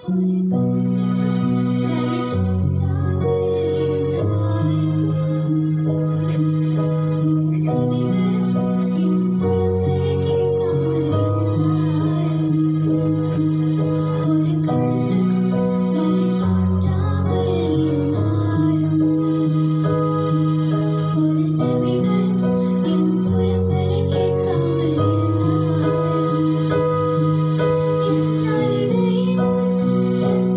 ஒரு கண்ணுக்கும் வழி தோன்றாமல் இருந்தாலும் ஒரு செவிகளும் என் புலம்பலை கேட்காமல் இருந்தாலும் ஒரு கண்ணுக்கும் வழி தோன்றாமல் இருந்தாலும் ஒரு செவிகளும் என் புலம்பலை கேட்காமல் இருந்தாலும் என் அழுகையின் சத்தம்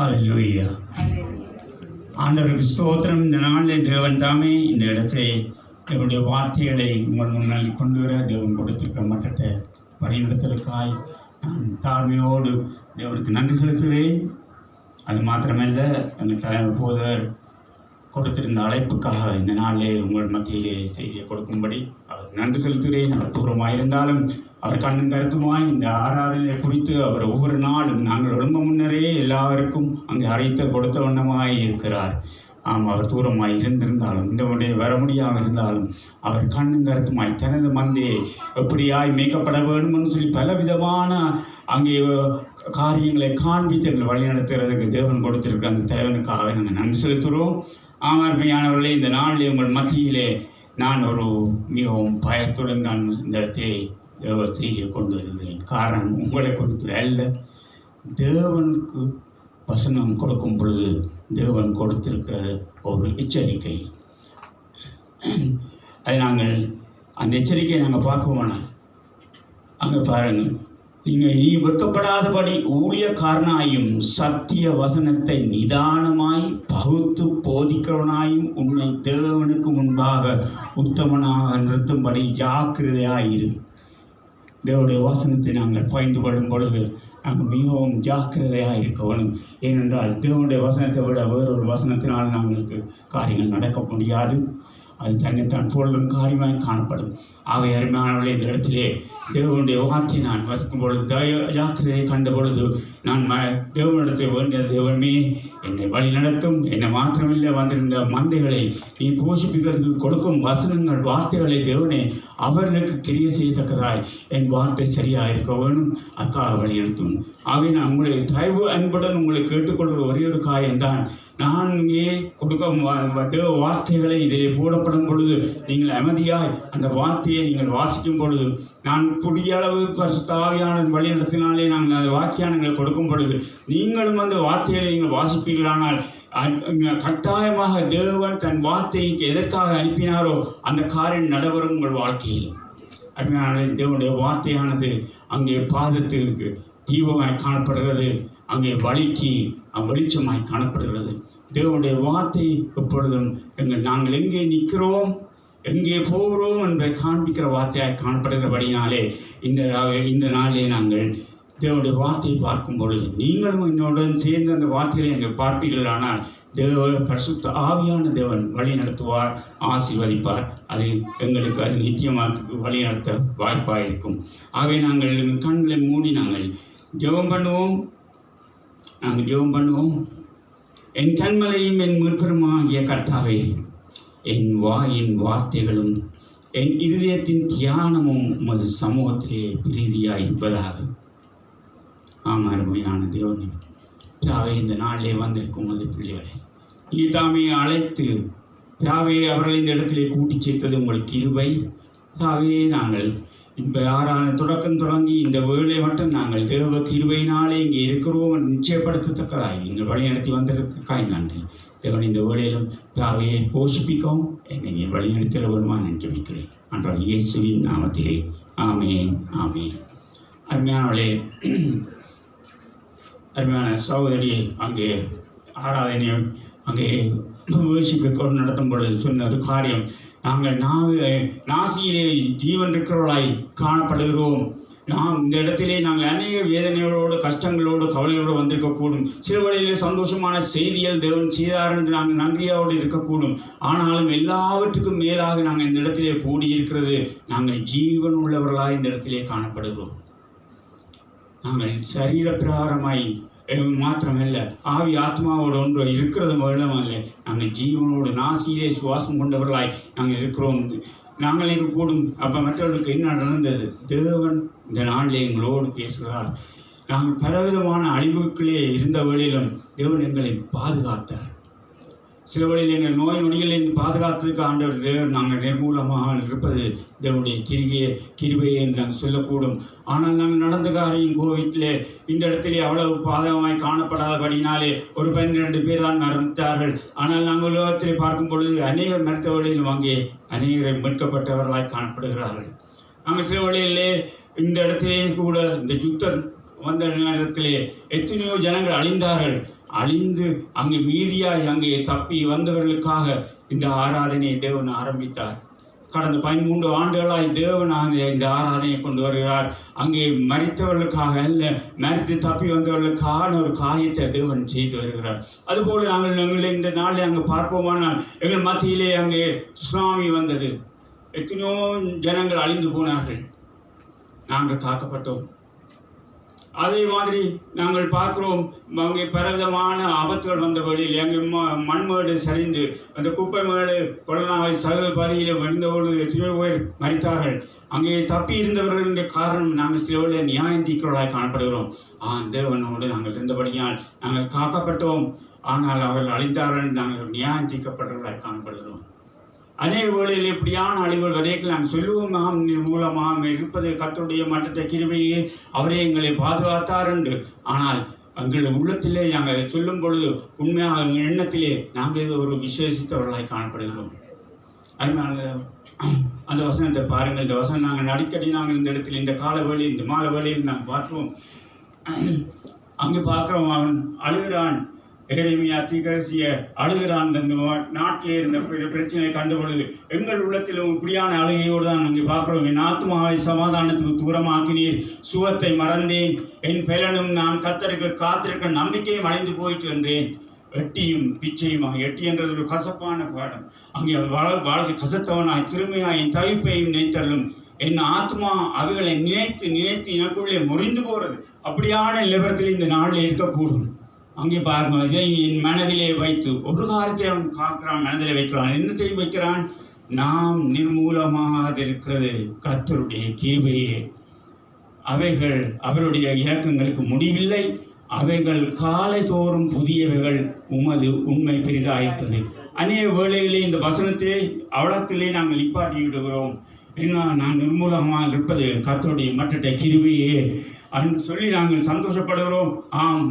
ஹல்லேலூயா. ஆண்டவருக்கு ஸ்தோத்திரம். இந்த நாளில் தேவன் தாமே இந்த இடத்திலே தேவனுடைய வார்த்தைகளை உங்கள் முன்னால் கொண்டு வர தேவன் கொடுத்திருக்க மட்டத்தை வழிநடத்தலுக்காய் நான் தாழ்மையோடு தேவனுக்கு நன்றி செலுத்துகிறேன். அது மாத்திரமல்ல, எங்கள் தலைவர் போதர் கொடுத்திருந்த அழைப்புக்காக இந்த நாளிலே உங்கள் மத்தியிலே செய்தியை கொடுக்கும்படி அவர் நன்றி செலுத்துகிறேன். அவர் தூரமாக இருந்தாலும் அவர் கண்ணும் கருத்துமாய் இந்த ஆராதனை குறித்து அவர் ஒவ்வொரு நாளும் நாங்கள் எழும்ப முன்னரே எல்லாருக்கும் அங்கே அறிவித்தல் கொடுத்த வண்ணமாய் இருக்கிறார். அவர் தூரமாய் இருந்திருந்தாலும் இந்த உடைய வர முடியாமல் இருந்தாலும் அவர் கண்ணும் கருத்துமாய் தனது மந்தையை எப்படியாய் மேய்க்கப்பட வேண்டும்னு சொல்லி பலவிதமான அங்கே காரியங்களை காண்பித்து எங்களை வழிநடத்துகிறதுக்கு தேவன் கொடுத்திருக்க அந்த தேவனுக்காக நாங்கள் நன்றி செலுத்துகிறோம். அருமையானவர்களே, இந்த நாளில் உங்கள் மத்தியிலே நான் ஒரு மிகவும் பயத்துடன் நான் இந்த இடத்திலே தேவ செய்தியை கொண்டு வருகிறேன். காரணம் உங்களை குறித்து அல்ல, தேவனுக்கு வசனம் கொடுக்கும் பொழுது தேவன் கொடுத்திருக்கிற ஒரு எச்சரிக்கை. அது நாங்கள் அந்த எச்சரிக்கையை நாங்கள் பார்ப்போமானால் அங்கே பாருங்கள், நீங்கள் நீ வெட்கப்படாதபடி ஊழியக்காரனாயும் சத்திய வசனத்தை நிதானமாய் பகுத்து போதிக்கிறவனாயும் உன்னை தேவனுக்கு முன்பாக உத்தமனாக நிறுத்தும்படி ஜாக்கிரதையாயிரு. தேவனுடைய வசனத்தை நாங்கள் பயந்து கொள்ளும் பொழுது நாங்கள் மிகவும் ஜாக்கிரதையாக இருக்க வேணும். ஏனென்றால் தேவனுடைய வசனத்தை விட வேறொரு வசனத்தினால் நாங்களுக்கு காரியங்கள் நடக்க முடியாது. அது தன்னைத்தான் பொருளும் காரியமாக காணப்படும். ஆகவே அருமையானவர்களே, இந்த இடத்திலே தேவனுடைய வார்த்தையை நான் வசிக்கும் பொழுது ஜாக்கிரதையை கண்ட பொழுது நான் தேவனிடத்தில் வேண்டிய தேவனே என்னை வழி நடத்தும். என்னை மாத்திரமில்லை, வந்திருந்த மந்தைகளை நீ போஷிப்பிக்கிறதுக்கு கொடுக்கும் வசனங்கள் வார்த்தைகளை தேவனே அவர்களுக்கு கிரிய செய்யத்தக்கதாய் என் வார்த்தை சரியாக இருக்க வேணும். அதுக்காக வழி நடத்தும். ஆகவே நான் உங்களுடைய தயவு அன்புடன் உங்களை கேட்டுக்கொள்கிற ஒரே ஒரு காரியம்தான், நான் இங்கே கொடுக்க தேவ வார்த்தைகளை இதிலே போடப்படும் பொழுது நீங்கள் அமைதியாய் அந்த வார்த்தையை நீங்கள் வாசிக்கும் பொழுது நான் புதிய அளவு பரிசுத்த ஆவியான வழி நடத்தினாலே நாங்கள் அந்த வாக்கியானங்களை கொடுக்கும் பொழுது நீங்களும் அந்த வார்த்தைகளை நீங்கள் வாசிப்பீர்களானால் கட்டாயமாக தேவன் தன் வார்த்தைக்கு எதற்காக அனுப்பினாரோ அந்த காரியம் நடைபெறும் உங்கள் வாழ்க்கையில். அருமையான தேவனுடைய வார்த்தையானது அங்கே பாதத்துக்கு தீபமாய் காணப்படுகிறது, அங்கே வழிக்கு வெளிச்சமாய் காணப்படுகிறது. தேவனுடைய வார்த்தை எப்பொழுதும் நாங்கள் எங்கே நிற்கிறோம் எங்கே போகிறோம் என்பதை காண்பிக்கிற வார்த்தையாக காணப்படுகிறபடினாலே இந்த நாளிலே நாங்கள் தேவனுடைய வார்த்தையை பார்க்கும் பொழுது நீங்களும் என்னுடன் சேர்ந்து அந்த வார்த்தையை எங்கள் பார்ப்பீர்களானால் பரிசுத்த ஆவியான தேவன் வழி நடத்துவார், ஆசீர்வதிப்பார். அது எங்களுக்கு அது நித்தியமானத்துக்கு வழி நடத்த வாய்ப்பாக இருக்கும். ஆகவே நாங்கள் கண்களை மூடி நாங்கள் ஜெபம் பண்ணுவோம். என் கண்மலையும் என் மீட்பருமாகிய கர்த்தாவே, என் வாயின் வார்த்தைகளும் என் இருதயத்தின் தியானமும் உமது சமூகத்திலே பிரீதியாக இருப்பதாக. அருமையான தேவனே, பிதாவே, இந்த நாளிலே வந்திருக்கும் உமது பிள்ளைகளை நீ தாமே அழைத்து பிதாவே அவர்கள் இந்த இடத்திலே கூட்டி சேர்த்தது உங்கள் கிருபை. பிதாவே, நாங்கள் இந்த தொடக்கம் தொடங்கி இந்த வேளை மட்டும் நாங்கள் தேவ கிருபையினாலே இங்கே இருக்கிறோம் நிச்சயப்படுத்தத்தக்கதாய் நீங்கள் வழி நடத்தி வந்ததற்காய் நன்றி. தேவன் இந்த வேளையிலும் பிதாவையை போஷிப்பிக்கவும் என்னை நீ வழி நடத்திட வேணுமா நன்றி வைக்கிறேன். அன்றால் இயேசுவின் நாமத்திலே ஆமேன், ஆமேன். அருமையானவளே, அருமையான சகோதரியை அங்கே ஆராதனை அங்கே வேஷிப்பை நடத்தும் பொழுது சொன்ன ஒரு காரியம், நாங்கள் நாசியிலே ஜீவன் இருக்கிறவர்களாய் காணப்படுகிறோம். நாம் இந்த இடத்திலே நாங்கள் அநேக வேதனைகளோடு கஷ்டங்களோடு கவலையோடு வந்திருக்கக்கூடும். சில வழியிலே சந்தோஷமான செய்திகள் தேவன் செய்தார் என்று நாங்கள் நன்றியோடு இருக்கக்கூடும். ஆனாலும் எல்லாவற்றுக்கும் மேலாக நாங்கள் இந்த இடத்திலே கூடியிருக்கிறது, நாங்கள் ஜீவன் உள்ளவர்களாய் இந்த இடத்திலே காணப்படுகிறோம். நாங்கள் சரீர பிரகாரமாய் மாத்திரமல்ல, ஆவி ஆத்மாவோடு ஒன்று இருக்கிறது மூலமல்ல, நாங்கள் ஜீவனோடு நாசியிலே சுவாசம் கொண்டவர்களாய் நாங்கள் இருக்கிறோம். நாங்கள் இருக்கக்கூடும். அப்போ மற்றவர்களுக்கு என்ன நடந்தது? தேவன் இந்த நாளிலே எங்களோடு பேசுகிறார். நாங்கள் பலவிதமான அழிவுகளே இருந்த வேளையிலும் தேவன் எங்களை பாதுகாத்தார். சில வழியில் எங்கள் நோய் நொடிகளிலிருந்து பாதுகாத்ததுக்கு ஆண்டவர் தேவன் நாங்கள் நிர்மூலமாக இருப்பது தேவனுடைய கிருபையை என்று நாங்கள் சொல்லக்கூடும். ஆனால் நாங்கள் நடந்த காரியம் கோவிட்டில் இந்த இடத்திலே அவ்வளவு பாதகமாய் காணப்படாதபடினாலே ஒரு 12 பேர் தான் மறைத்தார்கள். ஆனால் நாங்கள் உலகத்திலே பார்க்கும் பொழுது அநேகர் மறைத்த வழியிலும் அங்கே அநேகரை மீட்கப்பட்டவர்களாய் காணப்படுகிறார்கள். நாங்கள் சில வழியிலே இந்த இடத்திலே கூட இந்த யுத்தம் வந்த நேரத்திலே எத்தனையோ ஜனங்கள் அழிந்தார்கள். அழிந்து அங்கே மீதியாய் அங்கே தப்பி வந்தவர்களுக்காக இந்த ஆராதனையை தேவன் ஆரம்பித்தார். கடந்த 13 ஆண்டுகளாய் தேவன் இந்த ஆராதனையை கொண்டு வருகிறார். அங்கே மரித்தவர்களுக்காக அல்ல, மரித்து தப்பி வந்தவர்களுக்கான ஒரு காரியத்தை தேவன் செய்து வருகிறார். அதுபோல் நாங்கள் இந்த நாளில் அங்கே பார்ப்போமானால் எங்கள் மத்தியிலே அங்கே சுனாமி வந்தது. எத்தனையோ ஜனங்கள் அழிந்து போனார்கள். நாங்கள் காக்கப்பட்டோம். அதே மாதிரி நாங்கள் பார்க்குறோம், அங்கே பலவிதமான ஆபத்துகள் வந்த வழியில் அங்கே மண்மேடு சரிந்து அந்த குப்பை மேடு கொள்ளனாவை சகல பதியில் விழுந்தவர்கள் எத்தனையோ பேர் மரித்தார்கள். அங்கே தப்பி இருந்தவர்களுடைய காரணம் நாங்கள் சில வேளை நியாயம் தீர்க்கிறவர்களாய் காணப்படுகிறோம். தேவனோடு நாங்கள் இருந்தபடியால் நாங்கள் காக்கப்பட்டோம். ஆனால் அவர்கள் அழிந்தார்கள், நாங்கள் நியாயம் தீர்க்கப்பட்டவர்களாய் காணப்படுகிறோம். அநேக வேளையில் இப்படியான அழிவுகள் வரைக்கும் நாங்கள் சொல்லுவோம், மூலமாக இருப்பது கர்த்தருடைய மட்டத்தை கிருபையே, அவரே எங்களை பாதுகாத்தார் என்று. ஆனால் எங்கள் உள்ளத்திலே நாங்கள் சொல்லும் பொழுது உண்மையாக எங்கள் எண்ணத்திலே நாங்கள் ஏதோ ஒரு விசேஷித்தவர்களாய் காணப்படுகிறோம். அதனால அந்த வசனத்தை பாருங்கள். இந்த வசனம் நாங்கள் அடிக்கடி நாங்கள் இந்த இடத்துல இந்த கால வேளையில் இந்த மாலை வேளையில் நாங்கள் பார்ப்போம். அங்கே பார்க்குறோம், அவன் அழுகிறான். எரேமியா தீர்க்கதரிசியை அழுகிறான். அந்த நாட்டிலே இருந்த பிரச்சனையை கண்ட பொழுது எங்கள் உள்ளத்திலும் இப்படியான அழுகையோடு தான் நாங்கள் பார்க்குறோம். என் ஆத்மாவை சமாதானத்துக்கு தூரமாக்கினீர், சுகத்தை மறந்தேன், என் பெலனும் நான் கர்த்தருக்கு காத்திருக்க நம்பிக்கையும் அடைந்து போயிட்டு என்றேன். எட்டியும் பிச்சையுமாக, எட்டி என்றது ஒரு கசப்பான பாடம். அங்கே வாழ்க்கை கசத்தவனாய் சிறுமையாய் என் தவிப்பையும் நினைத்தள்ளும். என் ஆத்மா அவைகளை நினைத்து நினைத்து எனக்குள்ளே முறிந்து போகிறது. அப்படியான நிலவரத்தில் இந்த நாளில் இருக்கக்கூடும். அங்கே பாருங்க, இதை என் மனதிலே வைத்து ஒரு காரியத்தை அவன் காக்கிறான், மனதிலே வைக்கிறான். என்னத்தை வைக்கிறான்? நாம் நிர்மூலமாக இருக்கிறது கர்த்தருடைய கிருபையே. அவைகள் அவருடைய இரக்கங்களுக்கு முடிவில்லை. அவைகள் காலை தோறும் புதியவைகள், உமது உண்மை பெரிதாயிருப்பது. அநேக வேளைகளே இந்த வசனத்தை அவலத்திலே நாங்கள் நிப்பாட்டி விடுகிறோம். என்ன, நான் நிர்மூலமாக இருப்பது கர்த்தருடைய மட்டத்தை கிருபையே அன்று சொல்லி நாங்கள் சந்தோஷப்படுகிறோம்.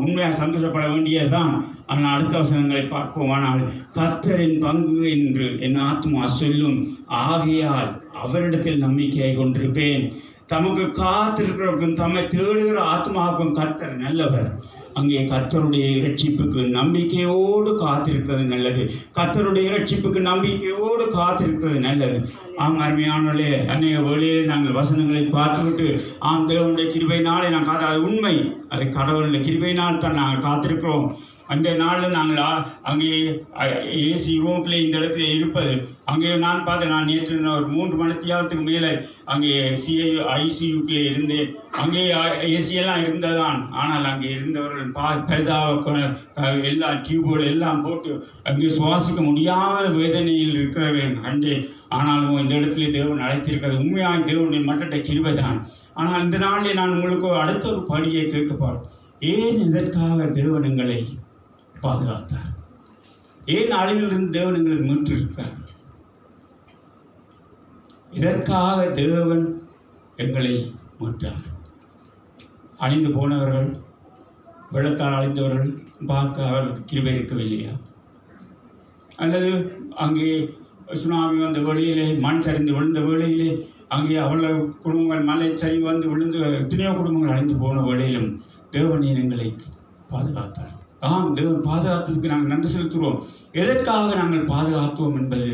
உண்மையாக சந்தோஷப்பட வேண்டியதுதான். ஆனால் அடுத்த வசனங்களை பார்ப்போம். ஆனால் கர்த்தரின் பங்கு என்று என் ஆத்மா சொல்லும், ஆகையால் அவரிடத்தில் நம்பிக்கையை கொண்டிருப்பேன். தமக்கு காத்திருக்கிறவருக்கும் தம்மை தேடுகிற ஆத்மாவுக்கும் கர்த்தர் நல்லவர். அங்கே கர்த்தருடைய இரட்சிப்புக்கு நம்பிக்கையோடு காத்திருக்கிறது நல்லது. கர்த்தருடைய இரட்சிப்புக்கு நம்பிக்கையோடு காத்திருக்கிறது நல்லது. அருமையானே, அநேக வேளையிலே நாங்கள் வசனங்களை பார்த்துவிட்டு தேவனுடைய கிருபையினாலே நாங்கள் அது உண்மை, அது கடவுளுடைய கிருபையினால் தான் நாங்கள் காத்திருக்கிறோம். அந்த நாளில் நாங்கள் அங்கே ஏசி ரூம்ல இந்த இடத்துல இருப்பது, அங்கே நான் பார்த்தேன். நான் நேற்று ஒரு 3 மணித்தியாலத்துக்கு மேலே அங்கே ஐசியூக்குள்ளே இருந்தேன். அங்கே ஏசியெல்லாம் இருந்ததான். ஆனால் அங்கே இருந்தவர்கள் பெரிதாக எல்லா டியூபுகள் எல்லாம் போட்டு அங்கே சுவாசிக்க முடியாத வேதனையில் இருக்கிறவர்கள் கண்டேன். ஆனாலும் இந்த இடத்துல தேவன் அழைத்திருக்கிறது உண்மையாக தேவனுடைய மட்டத்தை கிருபை தான். ஆனால் இந்த நாளில் நான் உங்களுக்கு அடுத்த ஒரு படியை கேட்கப்பார். ஏன் இதற்காக தேவன் எங்களை பாதுகாத்தார்? ஏன் அழிவிலிருந்து தேவன் எங்களை மீட்டிருக்கிறார்? இதற்காக தேவன் எங்களை மீட்டார். அழிந்து போனவர்கள், வெள்ளத்தால் அழிந்தவர்கள் பார்க்க அவர்களுக்கு கிருபை இருக்கவில்லையா? அல்லது அங்கே சுனாமி வந்த வேளையிலே, மண் சரிந்து விழுந்த வேளையிலே அங்கே அவ்வளவு குடும்பங்கள் மலை சரிவு வந்து விழுந்து எத்தனையோ குடும்பங்கள் அழிந்து போன வேளையிலும் தேவன் எங்களை பாதுகாத்தார். தேவன் பாதுகாத்ததுக்கு நாங்கள் நன்றி செலுத்துகிறோம். எதற்காக நாங்கள் பாதுகாத்தோம் என்பது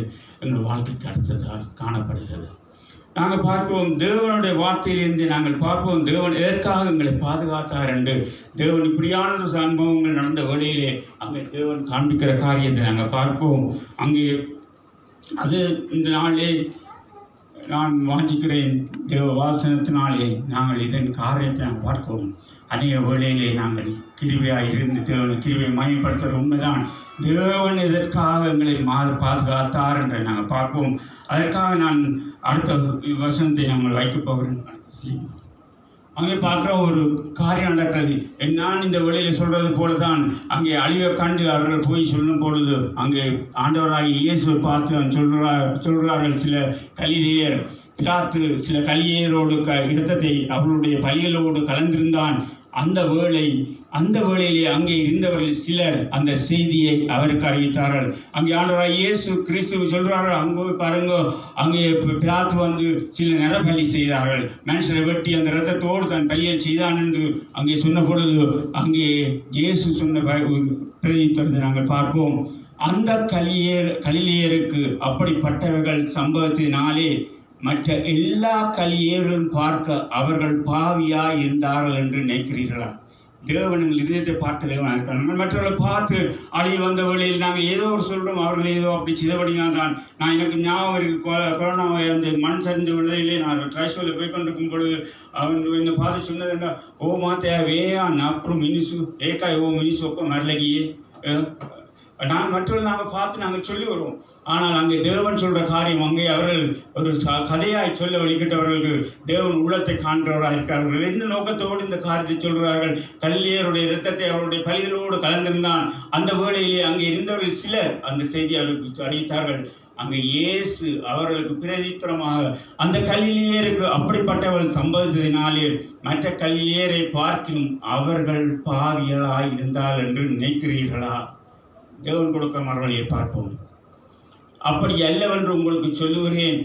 எங்கள் வாழ்க்கைக்கு அடுத்ததாக காணப்படுகிறது. நாங்கள் பார்ப்போம், தேவனுடைய வார்த்தையிலிருந்து நாங்கள் பார்ப்போம் தேவன் எதற்காக எங்களை பாதுகாத்தார் என்று. தேவன் இப்படியான சம்பவங்கள் நடந்த வேளையிலே அங்கே தேவன் காண்பிக்கிற காரியத்தை நாங்கள் பார்ப்போம். அங்கே அது இந்த நாளிலே நான் வாஞ்சிக்கிறேன், தேவ வாசனத்தினாலே நாங்கள் இதன் காரியத்தை நாங்கள் பார்க்கிறோம். அநேக வேளையிலே நாங்கள் கிருபையாக இருந்து தேவனை கிருபையை மையப்படுத்துகிற உண்மைதான். தேவன் எதற்காக எங்களை பாதுகாத்தார் என்று நாங்கள் பார்ப்போம். அதற்காக நான் அடுத்த வசனத்தை நாங்கள் வைக்கப் போகிறேன். அங்கே பார்க்குற ஒரு காரியம் நடக்கிறது. நான் இந்த வெளியில் சொல்கிறது போல தான் அங்கே அழிவை கண்டு அவர்கள் போய் சொல்லும் பொழுது அங்கே ஆண்டவராகி இயேசுவை பார்த்து சொல்கிறார்கள். சில கலிலேயர், பிலாத்து சில கலிலேயரோடு இரத்தத்தை அவர்களுடைய பலிகளோடு கலந்திருந்தான். அந்த வேளையிலே அங்கே இருந்தவர்கள் சிலர் அந்த செய்தியை அவருக்கு அறிவித்தார்கள். அங்கே ஆண்டவராய் இயேசு கிறிஸ்து சொல்கிறார்கள், அங்கே பாருங்க, அங்கே பிலாத்து வந்து சில நரபலி செய்தார்கள், மனுஷனை வெட்டி அந்த இரத்தத்தோடு தன் பலியை செய்தான் என்று அங்கே சொன்ன பொழுது அங்கே இயேசு சொன்ன பிரதித்ததை நாங்கள் பார்ப்போம். அந்த கலிலேயருக்கு அப்படிப்பட்டவர்கள் சம்பவத்தினாலே மற்ற எல்லா கலிலேயர்களும் பார்க்க அவர்கள் பாவியாய் இருந்தார்கள் என்று நினைக்கிறீர்களா? தேவனுங்கள் இதயத்தை பார்க்க தேவனாக இருக்காங்க. மற்றவர்களை பார்த்து அழிய வந்த வேளையில் நாங்கள் ஏதோ ஒரு சொல்கிறோம், அவர்கள் ஏதோ அப்படி செய்தபடினால் தான். நான் எனக்கு ஞாபகம் இருக்குது, கொரோனாவை அந்த மண் சரிந்த விடுதலையிலே நான் ட்ரைஷோவில் போய் கொண்டிருக்கும் பொழுது அவன் என்னை பார்த்து சொன்னதுன்னா, ஓ மாத்தையாவே அப்புறம் மினிசு ஏக்காய் ஓ மினிசு ஒப்ப மரலகியே. மற்றவர்கள் நாங்கள் பார்த்து நாங்கள் சொல்லி வருவோம். ஆனால் அங்கே தேவன் சொல்கிற காரியம், அங்கே அவர்கள் ஒரு கதையாய் சொல்ல வழிகிட்டவர்களுக்கு தேவன் உள்ளத்தை காண்கிறவராக இருக்கிறார்கள். எந்த நோக்கத்தோடு இந்த காரியத்தை சொல்கிறார்கள்? கலிலேயருடைய இரத்தத்தை அவருடைய பலிகளோடு கலந்திருந்தான். அந்த வேளையிலே அங்கே இருந்தவர்கள் சிலர் அந்த செய்தி அவர்களுக்கு அறிவித்தார்கள். அங்கே இயேசு அவர்களுக்கு பிரதித்திரமாக அந்த கலிலேயருக்கு அப்படிப்பட்டவர்கள் சம்பவித்ததினாலே மற்ற கலிலேயரை பார்க்கிலும் அவர்கள் பாவியலாய் இருந்தால் என்று நினைக்கிறீர்களா? தேவன் கொடுக்க மறுவழியை பார்ப்போம். அப்படி அல்லவென்று உங்களுக்கு சொல்லுகிறேன்,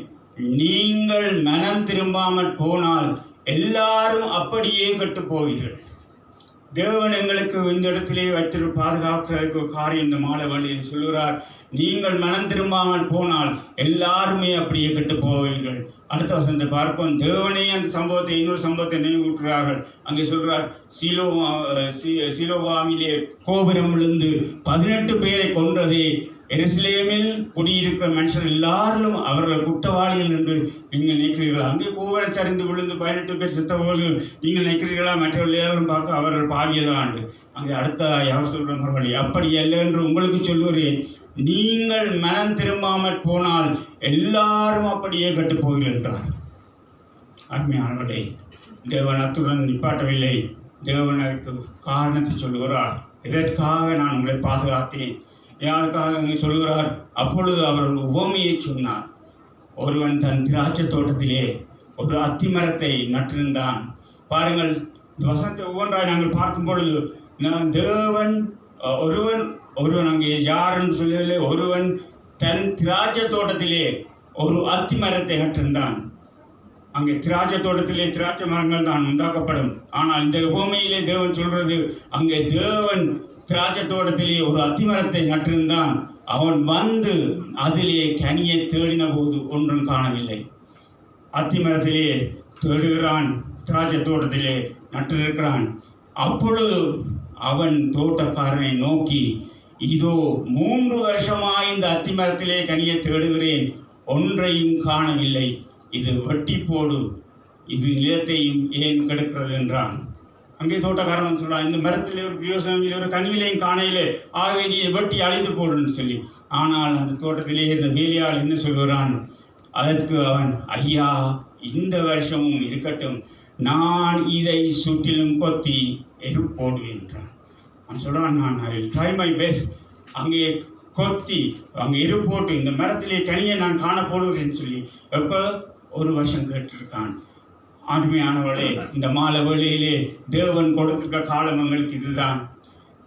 நீங்கள் மனம் திரும்பாமல் போனால் எல்லாரும் அப்படியே கெட்டு போவீர்கள். தேவன் எங்களுக்கு இந்த இடத்திலே வைத்திரு பாதுகாக்கிறதுக்கு காரியம் இந்த மாலை வழியில் சொல்லுகிறார். நீங்கள் மனம் திரும்பாமல் போனால் எல்லாருமே அப்படியே கெட்டு போவீர்கள். அடுத்த வசனத்தை பார்ப்போம். தேவனே அந்த சம்பவத்தை இன்னொரு சம்பவத்தை நினைவூட்டுகிறார்கள். அங்கே சொல்கிறார், சீலோவாமிலே கோபுரம் விழுந்து 18 பேரை கொன்றதே, எருசலேமில் குடியிருக்கிற மனுஷர் எல்லாரும் அவர்கள் குற்றவாளிகள் என்று நீங்கள் நினைக்கிறீர்களா? அங்கே கோபுரம் சரிந்து விழுந்து 18 பேர் செத்தவர்கள் நீங்கள் நினைக்கிறீர்களா? மற்றவர்கள் எல்லாரும் பார்க்க அவர்கள் பாவியலாண்டு. அங்கே அடுத்த யார் சொல்கிற மறுபடி, அப்படி அல்ல என்று உங்களுக்கு சொல்லுகிறேன், நீங்கள் மனம் திரும்பாமல் போனால் எல்லாரும் அப்படியே கட்டுப்போவீர்கள் என்றார். அருமையானவர்களே, தேவன் அத்துடன் நிப்பாட்டவில்லை. தேவன் அதற்கு காரணத்தை சொல்லுகிறார். இதற்காக நான் உங்களை பாதுகாத்தேன். யாருக்காக அங்கே சொல்கிறார்? அப்பொழுது அவர் உவமையை சொன்னார். ஒருவன் தன் திராட்சை தோட்டத்திலே ஒரு அத்தி மரத்தை நட்டிருந்தான். பாருங்கள், இந்த வசனத்தை ஒவ்வொன்றாய் நாங்கள் பார்க்கும் பொழுது தேவன் ஒருவன் அங்கே யார் என்று சொல்லவில்லை. ஒருவன் தன் திராட்சை தோட்டத்திலே ஒரு அத்தி மரத்தை நட்டிருந்தான். அங்கே திராட்சை தோட்டத்திலே திராட்சை மரங்கள் தான் உண்டாக்கப்படும். ஆனால் இந்த உவமையிலே தேவன் சொல்றது, அங்கே தேவன் திராட்சை தோட்டத்திலே ஒரு அத்திமரத்தை நட்டிருந்தான். அவன் வந்து அதிலே கனியை தேடின போது ஒன்றும் காணவில்லை. அத்திமரத்திலே தேடுகிறான், திராட்சை தோட்டத்திலே நட்டிருக்கிறான். அப்பொழுது அவன் தோட்டக்காரனை நோக்கி, இதோ 3 வருஷமாய் இந்த அத்திமரத்திலே கனியை தேடுகிறேன், ஒன்றையும் காணவில்லை. இது வெட்டி போடு, இது நிலத்தையும் ஏன் கெடுக்கிறது என்றான். அங்கே தோட்டக்காரன் சொல்கிறான், இந்த மரத்தில் ஒரு பிரயோசனம் ஒரு கனியிலையும் காணையிலே, ஆகவே நீ வெட்டி அழிந்து போடுன்னு சொல்லி. ஆனால் அந்த தோட்டத்திலே இந்த வேலையாள் என்ன சொல்கிறான்? அதற்கு அவன், ஐயா, இந்த வருஷமும் இருக்கட்டும், நான் இதை சுற்றிலும் கொத்தி எருப்போடுவேன் என்றான். அவன் சொல்கிறான், நான் I will try my best, அங்கே கொத்தி அங்கே எருப்போட்டு இந்த மரத்திலே கனியை நான் காண போடுவேன்னு சொல்லி எப்போ 1 வருஷம் கேட்டிருக்கான். அருமையானவர்களே, இந்த மாலை வேளையிலே தேவன் கொடுத்திருக்க காலம் எங்களுக்கு இதுதான்.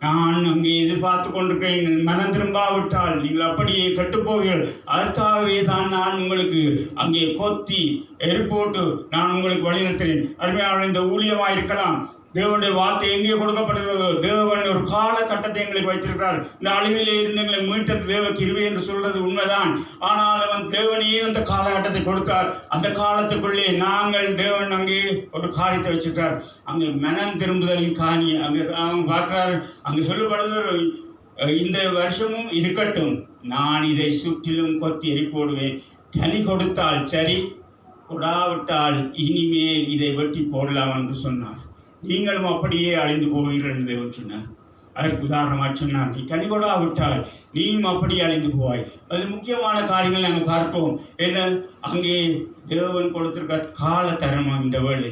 நான் அங்கே எதிர்பார்த்து கொண்டிருக்கிறேன். மனம் திரும்பாவிட்டால் நீங்கள் அப்படியே கட்டுப்போகிறீர்கள். அதற்காகவே தான் நான் உங்களுக்கு அங்கே கொத்தி எரிப்போட்டு நான் உங்களுக்கு வழிநடத்தினேன். அருமையானவர்களே, இந்த ஊழியமாக இருக்கலாம். தேவனுடைய வார்த்தை எங்கே கொடுக்கப்படுகிறதோ, தேவன் ஒரு காலகட்டத்தை எங்களுக்கு வைத்திருக்கிறார். இந்த அழிவிலே இருந்து எங்களை மீட்டது தேவ கிருபை என்று சொல்றது உண்மைதான். ஆனால் அவன் தேவனையே அந்த காலகட்டத்தை கொடுத்தார். அந்த காலத்துக்குள்ளே நாங்கள் தேவன் அங்கே ஒரு காரியத்தை வச்சிருக்கார். அங்கே மனம் திரும்புதலின் காணி அங்கே அவங்க பார்க்கிறார். அங்கே சொல்லப்படுகிற இந்த வருஷமும் இருக்கட்டும், நான் இதை சுற்றிலும் கொத்தி எரி போடுவேன். கனி கொடுத்தால் சரி, கொடாவிட்டால் இனிமேல் இதை வெட்டி போடலாம் என்று சொன்னார். நீங்களும் அப்படியே அழிந்து போவீர்கள் என்று தேவன் சொன்னார். அதற்கு உதாரணமாக சொன்னார், நீ கனி கொடாவிட்டால் நீயும் அப்படியே அழிந்து போவாய். அது முக்கியமான காரியங்கள் நாங்கள் பார்ப்போம். என்ன, அங்கே தேவன் கொடுத்திருக்க கால தரமாக இந்த வேலை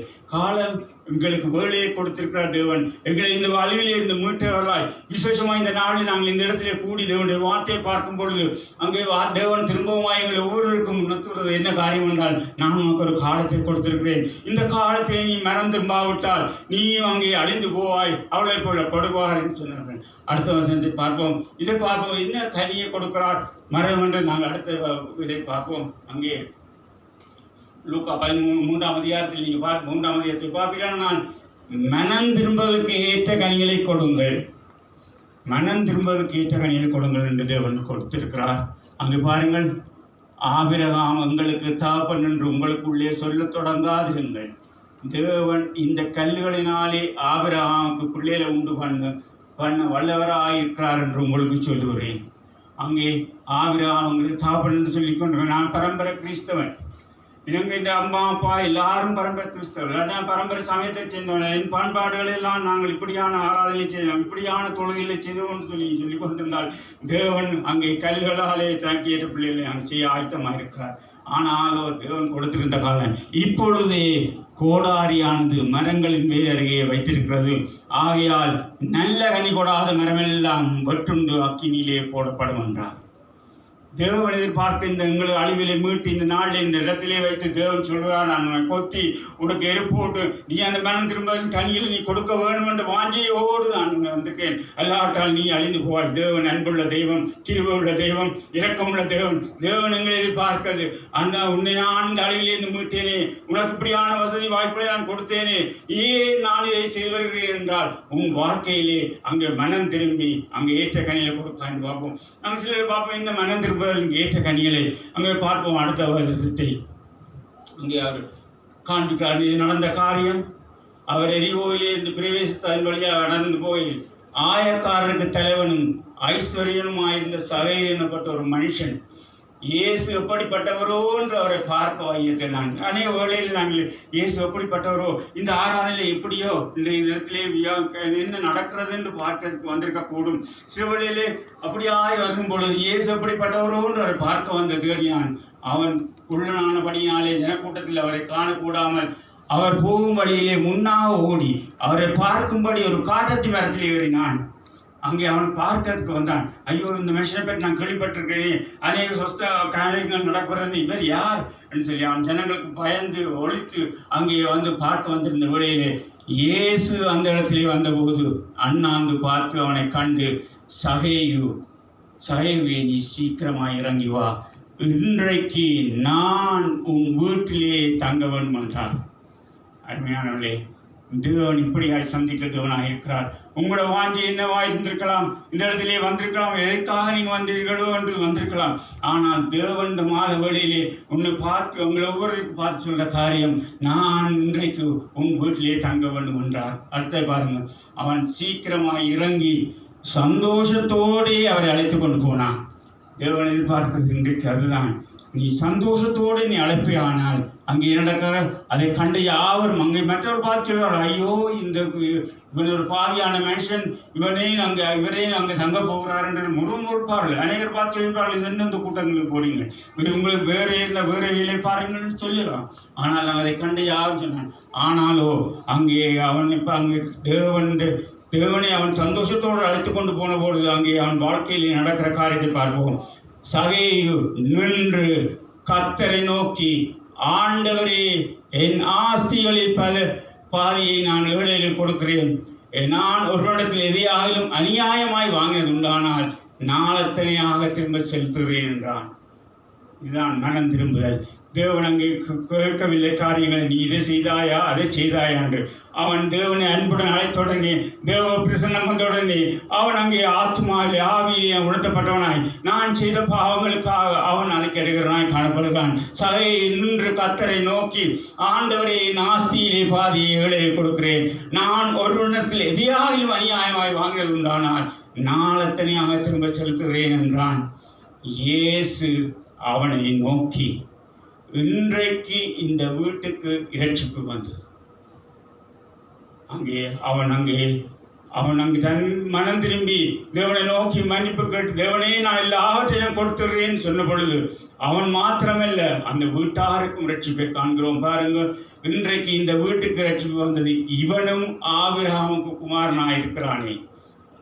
எங்களுக்கு வேலையை கொடுத்திருக்கிறார் தேவன். எங்களை இந்த அழிவிலே இருந்து மீட்டவர்களாய் விசேஷமாக இந்த நாளில் நாங்கள் இந்த இடத்திலே கூடி தேவனுடைய வார்த்தையை பார்க்கும் பொழுது அங்கே தேவன் திரும்பவும் எங்களை ஒவ்வொருவருக்கும் உணர்த்துவது என்ன காரியம் என்றால், நான் உனக்கு ஒரு காலத்தை கொடுத்திருக்கிறேன். இந்த காலத்தை நீ மனம் திரும்பாவிட்டால் நீயும் அங்கே அழிந்து போவாய், அவளை போல கொடுவார் என்று சொன்னார்கள். அடுத்த வசனத்தை பார்ப்போம். இதை பார்ப்போம், என்ன கனியை கொடுக்கிறார் மரம் என்று நாங்கள் அடுத்த இதை பார்ப்போம். அங்கே லூக்கா 13ஆம் அதிகாரத்தில் நீங்கள் 3ஆம் அதிகாரத்தை பார்ப்பீர்கள். நான் மனம் திரும்புவதற்கு ஏற்ற கனிகளை கொடுங்கள், மனம் திரும்புவதற்கு ஏற்ற கனிகளை கொடுங்கள் என்று தேவன் கொடுத்திருக்கிறார். அங்கே பாருங்கள், ஆபிரகாம் எங்களுக்கு தகப்பன் என்று உங்களுக்குள்ளே சொல்ல தொடங்காதிருங்கள். தேவன் இந்த கல்லுகளினாலே ஆபிரகாமுக்கு பிள்ளைகளை உண்டு பண்ண வல்லவராயிருக்கிறார் என்று உங்களுக்கு சொல்லுகிறேன். அங்கே ஆபிரகாம் உங்களுக்கு தகப்பன் என்று சொல்லிக்கொண்டு, நான் பரம்பரை கிறிஸ்தவன், எனக்கு இந்த அம்மா அப்பா எல்லாரும் பரம்பரை கிறிஸ்தவர்கள், நான் பரம்பரை சமயத்தை சேர்ந்தவன், என் பண்பாடுகளெல்லாம் நாங்கள் இப்படியான ஆராதனை செய்தோம், இப்படியான தொழுகைகளை செய்தோம்னு சொல்லி கொண்டிருந்தால் தேவன் அங்கே கல்களாலே தனக்கு ஏற்ற பிள்ளைகளை நாங்கள் செய்ய ஆயத்தமாக இருக்கிறார். ஆனால் தேவன் கொடுத்திருந்த காலம் இப்பொழுதே கோடாரியானது மரங்களின் மேல் அருகே வைத்திருக்கிறது. ஆகையால் நல்ல கனி கொடாத மரமெல்லாம் வெட்டுண்டு அக்கினியிலே போடப்படும் என்றார். தேவன் எதிர்பார்க்க இந்த எங்களை அழிவிலை மீட்டு இந்த நாளில் இந்த இடத்திலே வைத்து தேவன் சொல்கிறார், நான் உன்னை கொத்தி உனக்கு எருப்போட்டு நீ அந்த மனம் திரும்ப கனியில் நீ கொடுக்க வேண்டும் என்ற வாஞ்சியோடு நான் வந்திருக்கேன், அல்லாவிட்டால் நீ அழிந்து போவாய். தேவன் அன்புள்ள தெய்வம், கிருபை உள்ள தெய்வம், இரக்கமுள்ள தேவன். தேவன் எங்களை எதிர்பார்க்கிறது, அண்ணா உன்னை நான் இந்த அழிவிலிருந்து மீட்டேனே, உனக்கு இப்படியான வசதி வாய்ப்புகளை நான் கொடுத்தேனே, ஏன் நான் இதை செய்து வருகிறேன் என்றால் உன் வாழ்க்கையிலே அங்கே மனம் திரும்பி அங்கே ஏற்ற கனியை கொடுத்தான் பார்ப்போம். நாங்கள் சிலர் பார்ப்போம், இந்த மனம் திரும்ப ஏற்ற கனிகளை அங்கே பார்ப்போம். அடுத்த வருடத்தை அங்கே அவர் காண்பிக்கிறார். இது நடந்த காரியம், அவர் எரிகோயிலே இருந்து பிரவேசித்ததன் வழியாக நடந்து போய் ஆயக்காரருக்கு தலைவனும் ஐஸ்வர்யனுமாயிருந்த சகை எனப்பட்ட ஒரு மனுஷன் இயேசு எப்படிப்பட்டவரோ என்று அவரை பார்க்க வாங்கியிருக்கேன். நான் அநேக வேளையில் நாங்கள் இயேசு எப்படிப்பட்டவரோ, இந்த ஆராதனை எப்படியோ இந்த இடத்திலே என்ன நடக்கிறது என்று பார்க்கறதுக்கு வந்திருக்கக்கூடும். சில வேளையிலே அப்படியாய் வரும் பொழுது இயேசு எப்படிப்பட்டவரோ என்று அவரை பார்க்க வந்த தேடியான் அவன் குள்ளனானபடியினாலே ஜனக்கூட்டத்தில் அவரை காணக்கூடாமல் அவர் போகும் வழியிலே முன்னாக ஓடி அவரை பார்க்கும்படி ஒரு காட்டத்தி மரத்தில் ஏறினான். அங்கே அவன் பார்க்கறதுக்கு வந்தான். ஐயோ, இந்த மனுஷனை பற்றி நான் கேள்விப்பட்டிருக்கிறேன், அநேக சொஸ்த காரியங்கள் நடக்கிறது, இவர் யார் என்று சொல்லி அவன் ஜனங்களுக்கு பயந்து ஒழித்து அங்கே வந்து பார்க்க வந்திருந்த வேளையிலே இயேசு அந்த இடத்திலே வந்தபோது அண்ணாந்து பார்த்து அவனை கண்டு, சகையுவே நீ சீக்கிரமாக இறங்கி வா, இன்றைக்கு நான் உன் வீட்டிலே தங்க வேண்டும் என்றார். அருமையானவர்களே, தேவன் இப்படியாய் சந்திக்கிற தேவனாக இருக்கிறார். உங்களோட வாஞ்சி என்னவாக இருந்திருக்கலாம், இந்த இடத்திலே வந்திருக்கலாம், எதற்காக நீங்கள் வந்தீர்களோ என்று வந்திருக்கலாம். ஆனால் தேவன் இந்த மாத வேளையிலே உன்னை பார்த்து உங்களை ஒவ்வொருவருக்கு பார்த்து சொல்ற காரியம், நான் இன்றைக்கு உன் வீட்டிலே தங்க வேண்டும் என்றார். அடுத்த பாருங்கள், அவன் சீக்கிரமாய் இறங்கி சந்தோஷத்தோடே அவரை அழைத்து கொண்டு போனான். தேவன் எதிர்பார்க்கிறது இன்றைக்கு அதுதான். நீ சந்தோஷத்தோடு நீ அழைப்பே, ஆனால் அங்கே நடக்கிற அதை கண்டு யாவரும் அங்கே மற்றவர் பார்த்து சொல்வார், ஐயோ இவன் ஒரு பாவியான மனுஷன், இவரே அங்கே தங்க போகிறார் என்று முறுமுறுப்பார்கள். அநேகர் பார்த்து சொல்லிப்பார்கள், இது என்ன இந்த கூட்டங்களுக்கு போறீங்க, உங்களுக்கு வேறு வேலை பாருங்கள்னு சொல்லிடலாம். ஆனால் அதை கண்டு யாரும் சொன்னான். ஆனாலோ அங்கே அவன் இப்போ அங்கே தேவனை அவன் சந்தோஷத்தோடு அழைத்து கொண்டு போன பொழுது அங்கே அவன் வாழ்க்கையில் நடக்கிற காரியத்தை பார்ப்போம். சகேயு நின்று கர்த்தரை நோக்கி, ஆண்டவரே, என் ஆஸ்திகளில் பாதியை நான் ஏழையில் கொடுக்கிறேன். நான் ஒருவரிடத்தில் எதையாகிலும் அநியாயமாய் வாங்கினது உண்டானால் நாளத்தனையாக திரும்ப செலுத்துகிறேன் என்றான். இதுதான் மனம் திரும்புதல். தேவன் அங்கே கேட்கவில்லை காரியங்களை, நீ இதை செய்தாயா அதை செய்தாயா என்று. அவன் தேவனை அன்புடன் அழைத்தவுடனே, தேவ பிரசன்னம் வந்தவுடனே அவன் அங்கே ஆத்மாவிலே ஆவியிலே உணர்த்தப்பட்டவனாய் நான் செய்த பாவங்களுக்காக அவன் அறிக்கையிடுகிறவனாய் காணப்படுகிறான். சகையை நின்று கர்த்தரை நோக்கி, ஆண்டவரே, நாஸ்தியிலே பாதியை ஏழையை கொடுக்கிறேன். நான் ஒருவனிடத்தில் எதையாகிலும் அநியாயமாய் வாங்கினது உண்டானால் நாளத்தனையாக திரும்ப செலுத்துகிறேன் என்றான். இயேசு அவனை நோக்கி, இன்றைக்கு இந்த வீட்டுக்கு இரட்சிப்பு வந்தது. அவன் அங்கு தன் மனம் திரும்பி தேவனை நோக்கி மன்னிப்பு கேட்டு, தேவனே, நான் எல்லாவற்றையும் கொடுத்துடுறேன்னு சொன்ன பொழுது அவன் மாத்திரமல்ல, அந்த வீட்டாருக்கும் ரட்சிப்பை காண்கிறோம். பாருங்க, இன்றைக்கு இந்த வீட்டுக்கு ரட்சிப்பு வந்தது. இவனும் ஆபிரகாமுக்கு குமாரனாக இருக்கிறானே.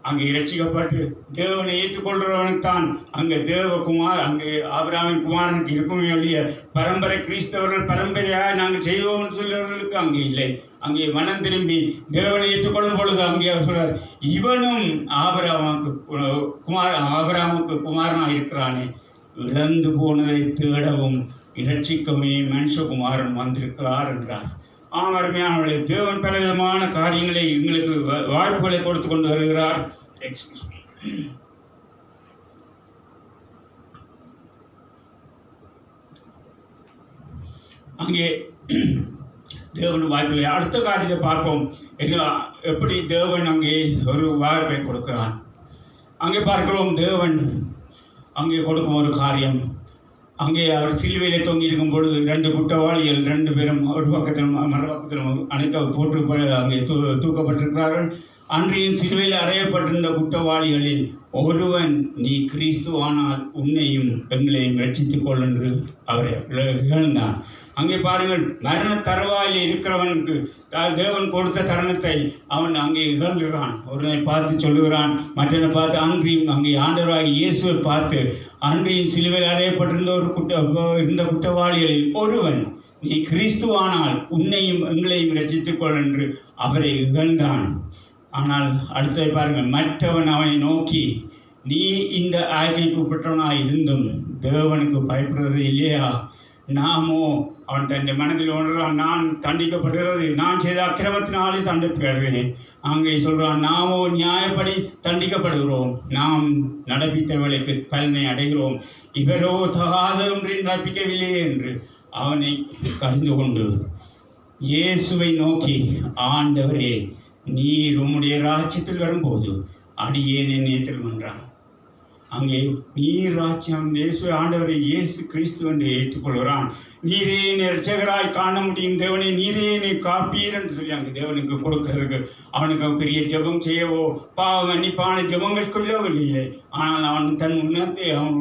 அங்கே ரட்சிக்கப்பட்டு தேவனை ஏற்றுக்கொள்கிறவனுக்கு தான் அங்கே அங்கே ஆபிரகாமின் குமாரனுக்கு இருக்குமே ஒழிய பரம்பரை கிறிஸ்தவர்கள் பரம்பரையாக நாங்கள் செய்வோம்னு சொல்கிறவர்களுக்கு அங்கே இல்லை. அங்கே மனம் திரும்பி தேவனை ஏற்றுக்கொள்ளும் பொழுது அங்கே அவர் சொல்றார், இவனும் ஆபிரகாமுக்கு குமாரனாக இருக்கிறானே. இழந்து போனதை தேடவும் இரட்சிக்கவே மனுஷகுமாரன் வந்திருக்கிறார் என்றார். அருமையானவர்களே, தேவன் பல விதமான காரியங்களை எங்களுக்கு வாய்ப்புகளை கொடுத்து கொண்டு வருகிறார். அங்கே தேவன் வாய்ப்புகளை அடுத்த காரியத்தை பார்ப்போம். எப்படி தேவன் அங்கே ஒரு வாய்ப்பை கொடுக்கிறார். அங்கே பார்க்கிறோம், தேவன் அங்கே கொடுக்கும் ஒரு காரியம். அங்கே அவர் சிலுவையிலே தொங்கி இருக்கும் பொழுது 2 குற்றவாளிகள் 2 பேரும் ஒரு பக்கத்திலும் மறுபக்கத்திலும் போட்டு அங்கே தூக்கப்பட்டிருக்கிறார்கள். அன்றையும் சிலுவையில் அறையப்பட்டிருந்த குற்றவாளிகளில் ஒருவன், நீ கிறிஸ்துவானால் உன்னையும் எங்களையும் ரட்சித்துக் கொள் என்று அவரை இழந்தான். அங்கே பாருங்கள், மரண தருவாயில் இருக்கிறவனுக்கு தேவன் கொடுத்த தருணத்தை அவன் அங்கே இழந்துகிறான். ஒருவனை பார்த்து சொல்லுகிறான், மற்றவனை பார்த்து அன்றியும் அங்கே ஆண்டவராக இயேசுவை பார்த்து அன்றியும் சிலுவையில் அறையப்பட்டிருந்த இருந்த குற்றவாளிகளில் ஒருவன், நீ கிறிஸ்துவானால் உன்னையும் எங்களையும் ரட்சித்துக் கொள் என்று அவரை இழந்தான். ஆனால் அடுத்ததை பாருங்கள், மற்றவன் அவனை நோக்கி, நீ இந்த ஆய்வுக்கு உட்பட்டவனாக இருந்தும் தேவனுக்கு பயப்படுறது இல்லையா? நாமோ அவன் தன் மனதில் உணர்றான், நான் தண்டிக்கப்படுகிறது, நான் செய்த அக்கிரமத்தினாலே தண்டிக்கப்படுகிறேன். அங்கே சொல்கிறான், நாமோ நியாயப்படி தண்டிக்கப்படுகிறோம், நாம் நடப்பித்த வேலைக்கு பலனை அடைகிறோம், இவரோ தகாதொன்றை நடப்பிக்கவில்லையே என்று அவனை கடிந்து கொண்டு இயேசுவை நோக்கி, ஆண்டவரே, நீர் உம்முடைய ராஜ்யத்தில் வரும்போது அடியேன் என்னிடத்தில் என்றான். அங்கே நீர் ராஜ்யம் இயேசு ஆண்டவரை இயேசு கிறிஸ்து என்று ஏற்றுக்கொள்கிறான். நீரே இரட்சகராய் காண முடியும் தேவனை, நீரே என்னை காப்பீர் என்று சொல்லி அங்கே தேவனுக்கு கொடுக்கிறதுக்கு அவனுக்கு பெரிய ஜெபம் செய்யவோ பாவ மன்னிப்பான ஜெபங்கள் கொள்ளவில்லை. ஆனால் அவன் தன் உணர்த்தை அவன்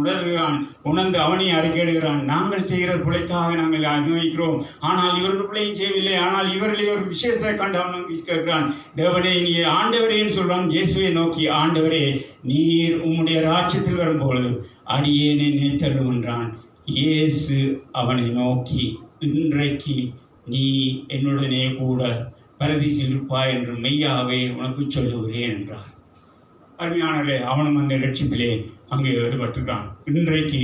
உணர்ந்து அவனை அறிக்கையிடுகிறான். நாங்கள் செய்கிற பிழைக்காக நாங்கள் அனுபவிக்கிறோம், ஆனால் இவர்கள் பிள்ளையும் செய்யவில்லை. ஆனால் இவர்களே ஒரு விசேஷத்தை கண்டு அவன் கேட்கிறான், தேவனே நீர் ஆண்டவரேன்னு சொல்கிறான். இயேசுவை நோக்கி, ஆண்டவரே, நீர் உம்முடைய ராஜ்யத்தில் வரும்பொழுது அடியேனே நேர்த்தள்ளும் என்றான். இயேசு அவனை நோக்கி, இன்றைக்கு நீ என்னுடனே கூட பரதீசில் இருப்பாய் என்று மெய்யாகவே உனக்கு சொல்லுகிறேன் என்றார். அருமையானவர்களே, அவனும் அந்த லட்சியத்திலே அங்கே ஈடுபட்டிருக்கான். இன்றைக்கு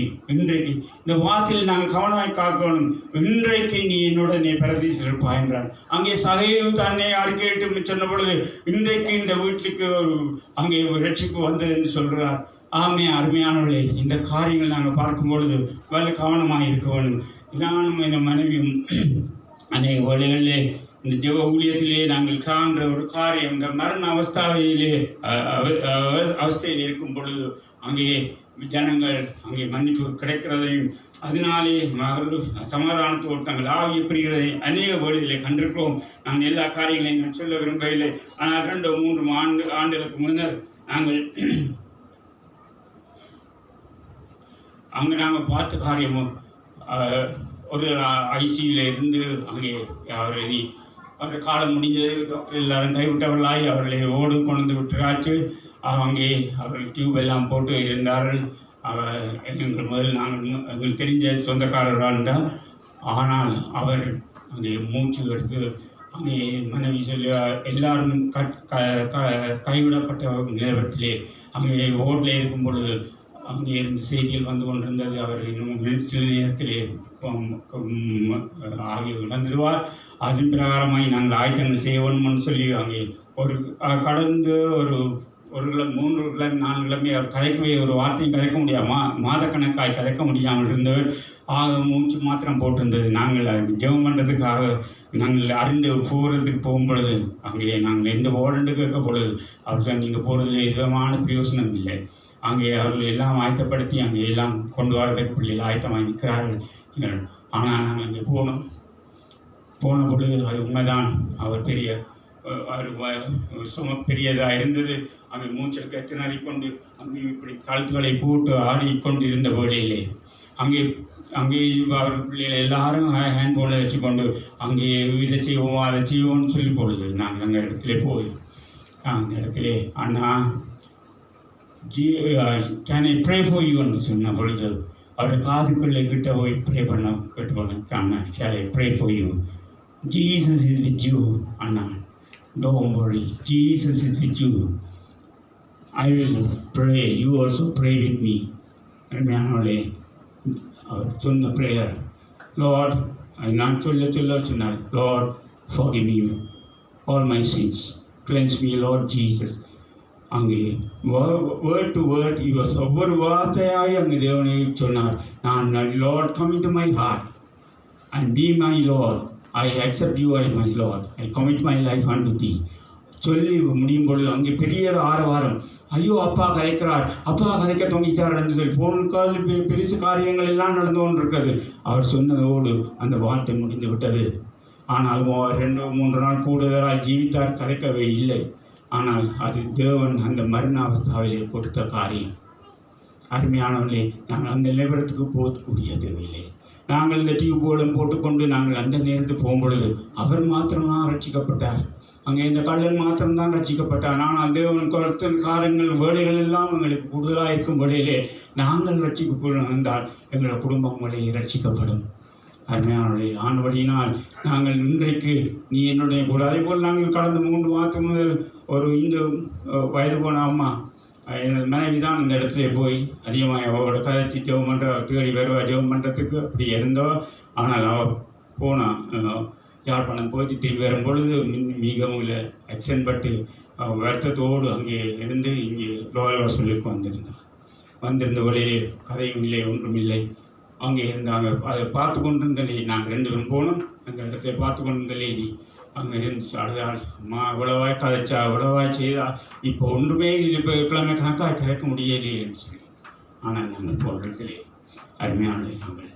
இந்த வார்த்தையில் நாங்கள் கவனமாய் காக்கணும். இன்றைக்கு நீ என்னுடனே பரதீசில் இருப்பாய் என்றான். அங்கே சகைவு தன்னை அறிக்கையிட்டு சொன்ன பொழுது இன்றைக்கு இந்த வீட்டுக்கு அங்கே ரட்சிப்பு வந்தது என்று சொல்கிறார். அருமையானவர்களே, இந்த காரியங்கள் நாங்கள் பார்க்கும் பொழுது வல்ல கவனமாக இருக்க வேண்டும். நானும் என் மனைவியும் அநேக வேளைகளிலே இந்த ஜெப ஊழியத்திலே நாங்கள் காண்ற ஒரு காரியம், இந்த மரண அவஸ்தையில் இருக்கும் பொழுது அங்கே ஜனங்கள் அங்கே மன்னிப்பு கிடைக்கிறதையும் அதனாலே அவர்கள் சமாதானத்தோடு தங்கள் ஆவியை புரிகிறதை அநேக வேளையிலே கண்டிருக்கிறோம். நான் எல்லா காரியங்களையும் நான் சொல்ல விரும்பவில்லை. ஆனால் 2-3 ஆண்டுகளுக்கு முன்னர் நாங்கள் பார்த்த காரியமும் ஒரு ஐசியூவில் இருந்து அங்கே அவர் காலம் முடிஞ்சது, டாக்டர் எல்லாரும் கைவிட்டவர்களாய் அவர்களை கொண்டு விட்டுறாச்சு. அங்கே அவர்கள் டியூப் எல்லாம் போட்டு இருந்தார்கள். எங்களுக்கு தெரிஞ்ச சொந்தக்காரர்களாக இருந்தால், ஆனால் அவர் அங்கே மூச்சு எடுத்து அங்கே மனைவி சொல்லி எல்லாரும் கைவிடப்பட்ட நிலவரத்திலே அங்கே ஓட்டில் இருக்கும் பொழுது அங்கே இருந்து செய்திகள் வந்து கொண்டிருந்தது. அவர் இன்னும் சில நேரத்திலே ஆகிய இழந்துடுவார். அதன் பிரகாரமாய் நாங்கள் ஆயத்தங்கள் செய்ய வேணும்னு சொல்லி அங்கே கடந்து ஒரு 3 கிழமை 4 கிழமை அவர் கதைக்கவே ஒரு வார்த்தையும் கதைக்க முடியாமல் மாதக்கணக்காய் கதைக்க முடியாமல் இருந்தவர். மூச்சு மாத்திரம் போட்டிருந்தது. நாங்கள் ஜெபம் பண்ணுறதுக்காக நாங்கள் அறிந்து போகிறதுக்கு போகும்பொழுது அங்கே நாங்கள் எந்த ஓடண்டு கேட்க பொழுது அவர்கள் நீங்கள் போகிறதுல விதமான பிரயோசனம் இல்லை. அங்கே அவர்கள் எல்லாம் ஆயத்தப்படுத்தி அங்கே எல்லாம் கொண்டு வரதுக்கு பிள்ளைகள் ஆயத்தமாக நிற்கிறார்கள். ஆனால் நாங்கள் அங்கே போன பொழுது அது உண்மைதான். அவர் பெரியதாக இருந்தது. அங்கே மூச்சலுக்கு திணறிக்கொண்டு அங்கே இப்படி கழுத்துக்களை போட்டு ஆடிக்கொண்டு இருந்த வேளையிலே அங்கே அங்கே அவர் பிள்ளைகள் எல்லாரும் ஹேண்ட் ஃபோனில் வச்சுக்கொண்டு அங்கே இதை செய்வோம் அதை செய்வோம்னு சொல்லி பொழுது நாங்கள் அந்த இடத்துல போய் அந்த இடத்துல அண்ணா கேன் ஐ ப்ரே ஃபார் யூன்னு சொன்ன பொழுது அவர் காதுக்குள்ளே கிட்ட போய் ப்ரே பண்ண கேட்டு போனாங்க. Shall I pray for you? Jesus is with you Anna, don't worry, Jesus is with you, I will pray, you also pray with me. அருமையானவர்களே, அவர் சொன்ன ப்ரேயர், லார்ட், நான் சொல்ல சொன்னார், Lord forgive me all my sins, cleanse me Lord Jesus. அங்கே word to word ஒவ்வொரு வார்த்தையாய் அங்கே தேவனை சொன்னார். நான் Lord come into my heart and be my Lord, I accept you I my Lord, I commit my life and to the சொல்லி முடியும் பொழுது அங்கே பெரிய ஆரவாரம். ஐயோ அப்பா கதைக்கிறார், அப்பா கதைக்க தொங்கிட்டார் என்று சொல்லி ஃபோன் கால் பெருசு காரியங்கள் எல்லாம் நடந்து கொண்டிருக்கிறது. அவர் சொன்னதோடு அந்த வார்த்தை முடிந்து விட்டது. ஆனால் 2-3 நாள் கூடுதலாக ஜீவித்தார், கதைக்கவே இல்லை. ஆனால் அது தேவன் அந்த மரணாவஸ்தாவிலே கொடுத்த காரியம். அருமையானவர்களே, நாங்கள் அந்த நிலவரத்துக்கு போகக்கூடிய தேவையில்லை. நாங்கள் இந்த டியூபோலும் போட்டுக்கொண்டு நாங்கள் அந்த நேரத்துக்கு போகும்பொழுது அவர் மாத்திரம்தான் ரட்சிக்கப்பட்டார். அங்கே இந்த கள்ளன் மாத்திரம்தான் ரட்சிக்கப்பட்டார். ஆனால் தேவன் கொடுத்த காரியங்கள் வேலைகள் எல்லாம் எங்களுக்கு கூடுதலாக இருக்கும் வேளையிலே நாங்கள் ரட்சிக்கப்பட்டால் எங்கள் குடும்பங்களே ரட்சிக்கப்படும். அருமையானவர்களே, ஆண்டபடியினால் நாங்கள் இன்றைக்கு நீ என்னுடைய கூட அதே போல் நாங்கள் கடந்த 3 மாதம் முதல் ஒரு இந்து வயது போன அம்மா எனது மனைவி தான் இந்த இடத்துல போய் அதிகமாக அவரோட கதைச்சி ஜெபம் பண்ணுற தேடி வருவா ஜெபம் பண்ணுறதுக்கு அப்படி இருந்தோ. ஆனால் அவள் போனான் யாழ்ப்பாணம் போயிட்டு திரும்பி வரும் பொழுது மிகவும் இல்லை ஆக்சிடென்ட் பட்டு வருத்தத்தோடு அங்கே இருந்து இங்கே ரோயல் ஹாஸ்பிட்டலுக்கு வந்திருந்த வழியிலே கதையும் இல்லை, ஒன்றும் இல்லை. அங்கே இருந்தாங்க. அதை பார்த்து கொண்டிருந்த லேடி, நாங்கள் 2 பேரும் போனோம். அந்த இடத்துல பார்த்து கொண்டிருந்த லேடி அங்கே இருந்து அழுதாள். அம்மா இவ்வளவாய் கதைச்சா, இவ்வளவாய் செய்தா, இப்போ ஒன்றுமே இப்போ கிழமை கணக்காக கதைக்க முடியலையேன்னு சொல்லி. ஆனால் நாங்கள் போகிற இடத்துல அருமையான நாங்கள்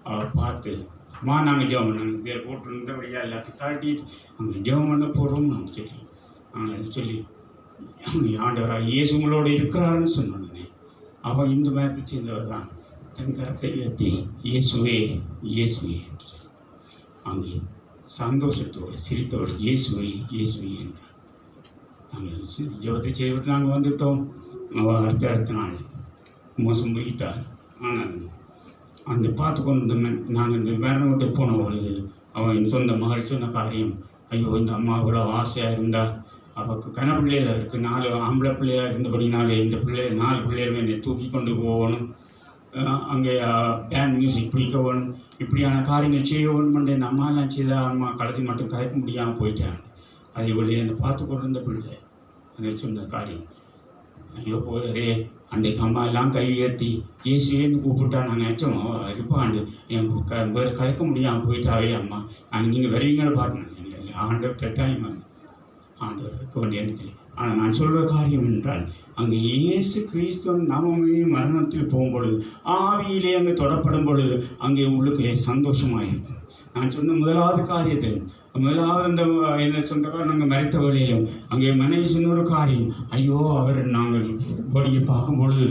அவரை பார்த்து, அம்மா நாங்கள் ஜெபம் பண்ணாங்க பேர் போட்டுருந்தபடியாக எல்லாத்தையும் காட்டிட்டு அங்கே ஜெபம் பண்ண போகிறோம் நாங்கள் சொல்லி சொல்லி அங்கே ஆண்டவராக இயேசு உங்களோடு இருக்கிறாருன்னு சொன்னோன்னே அவன் இந்து மதத்தை சேர்ந்தவர் தான் தன் கரத்தை உயர்த்தி இயேசுவே இயேசுவே என்று சொல்லி அங்கே சந்தோஷத்தோடு சிரித்தோடு இயேசுவே இயேசுவே என்றார். நாங்கள் ஜெபத்தை செய்துவிட்டு நாங்கள் வந்துவிட்டோம். அடுத்த நாள் மோசம் போயிட்டார். ஆனால் அந்த பார்த்து கொண்டு நாங்கள் இந்த வேலை விட்டு போன பொழுது அவன் சொந்த மகள் சொன்ன காரியம், ஐயோ இந்த அம்மா இவ்வளோ ஆசையாக இருந்தால் அவருக்கு கனப்பிள்ளையில் இருக்குது, 4 ஆம்பளை பிள்ளையாக இருந்தபடினாலே இந்த 4 பிள்ளைகளும் என்னை தூக்கி கொண்டு போகணும், அங்கே பேண்ட் மியூசிக் பிடிக்க வேணும், இப்படியான காரியங்கள் செய்ய வேணுமென்று என் அம்மாலாம் செய்தால் அம்மா கடைசி மட்டும் கதைக்க முடியாமல் போயிட்டேன். அதே வழி என்னை பார்த்து கொண்டு இருந்த பிள்ளை அதை சொன்ன காரியம், ஐயோ போதரே அன்றைக்கு அம்மா எல்லாம் கை உயர்த்தி இயேசுன்னு கூப்பிட்டா நாங்கள் நினச்சோம் இருப்பாண்டு என் வேறு கதைக்க முடியாமல் போயிட்டாவே அம்மா நாங்கள் நீங்கள் வருவீங்கன்னு பார்த்தேன். இல்லை ஆண்டவர் கட்டாயம் ஆண்டவர் இருக்க வேண்டிய இடத்துல. ஆனால் நான் சொல்கிற காரியம் என்றால் அங்கே இயேசு கிறிஸ்துவன் நாமமே மரணத்தில் போகும்பொழுது ஆவியிலே அங்கே தொடப்படும் பொழுது அங்கே உள்ளுக்குள்ளே சந்தோஷமாக இருக்கும். நான் சொன்ன முதலாவது காரியத்தில் முதலாவது அந்த என்ன சொந்தக்கார நாங்கள் மறைத்த வழியிலும் அங்கே மனைவி சொன்ன ஒரு காரியம், ஐயோ அவர் நாங்கள் பொடியை பார்க்கும் பொழுது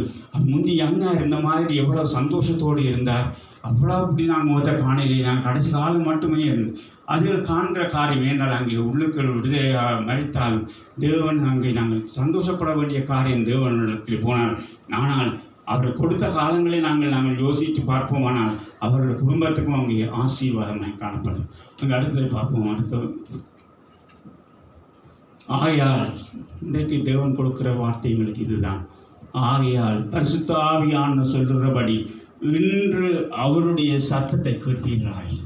முந்தி யங்காக இருந்த மாதிரி எவ்வளோ சந்தோஷத்தோடு இருந்தார், அவ்வளோ அப்படி நாங்கள் முகத்தை காணலையே, நாங்கள் கடைசி காலம் மட்டுமே இருந்தது. அதில் காண்கிற காரியம் என்றால் அங்கே உள்ளுக்கள் விடுதலையாக மறைத்தால் தேவன் அங்கே நாங்கள் சந்தோஷப்பட வேண்டிய காரியம் தேவனிடத்தில் போனால், ஆனால் அவர் கொடுத்த காலங்களை நாங்கள் யோசித்து பார்ப்போமானால் அவருடைய குடும்பத்துக்கும் அங்கே ஆசீர்வாதமாக காணப்படும். அங்கே அடுத்தது பார்ப்போம். அடுத்த ஆகையால் இன்றைக்கு தேவன் கொடுக்கிற வார்த்தைகளுக்கு இதுதான். ஆகையால் பரிசுத்த ஆவியான சொல்கிறபடி இன்று அவருடைய சத்தத்தை கேட்பீர்களாய்.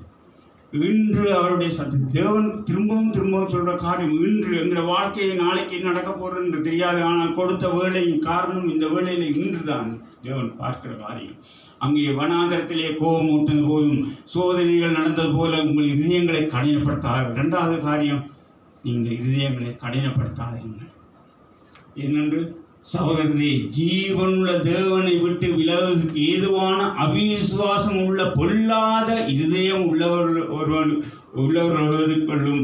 இன்று அவருடைய சத்தம் தேவன் திரும்பவும் சொல்கிற காரியம் இன்று எங்களோட வாழ்க்கையை நாளைக்கு நடக்க போகிறது தெரியாது. ஆனால் கொடுத்த வேலையின் காரணம் இந்த வேலையில் இன்று தான் தேவன் பார்க்கிற காரியம். அங்கே வனாந்தரத்திலே கோபம் ஊட்டின போதும் சோதனைகள் நடந்தது போல உங்கள் இதயங்களை கடினப்படுத்தாது. 2வது காரியம், நீங்கள் இதயங்களை கடினப்படுத்தாதீர்கள். என்னென்று சகோதரனே, ஜீவனுள்ள தேவனை விட்டு விலகுவதற்கு ஏதுவான அவிசுவாசம் உள்ள பொல்லாத இருதயம் உள்ளவர்களுக்குள்ளும்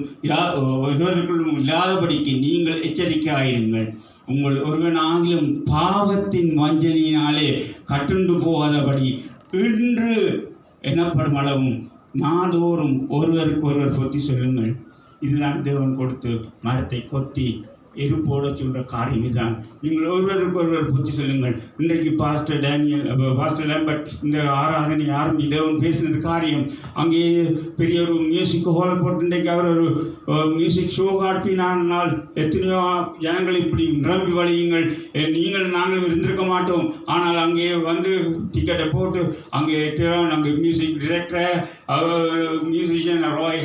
இல்லாதபடிக்கு நீங்கள் எச்சரிக்கையாயிருங்கள். உங்கள் ஒருவன் ஆகிலும் பாவத்தின் வஞ்சனையினாலே கட்டுண்டு போகாதபடி இன்று எனப்படும் அளவும் நாடோறும் ஒருவருக்கு ஒருவர் புத்தி சொல்லுங்கள். இதுதான் தேவன் கொடுத்து மரத்தை கொத்தி எருப்போட சொல்கிற காரியம் இதுதான். நீங்கள் ஒருவருக்கு ஒருவர் புத்தி சொல்லுங்கள். இன்றைக்கு பாஸ்டர் லேம்பர்ட் இந்த ஆராதனை ஆரம்பி தேவன் பேசினது காரியம். அங்கே பெரிய ஒரு மியூசிக் ஹால் போட்டு இன்றைக்கு அவர் ஒரு மியூசிக் ஷோ காட்டினால் எத்தனையோ ஜனங்கள் இப்படி நிரம்பி வழியுங்கள். நாங்கள் இருந்திருக்க மாட்டோம். ஆனால் அங்கே வந்து டிக்கெட்டை போட்டு அங்கே மியூசிக் டிரெக்டரை மியூசிஷியன் ராய்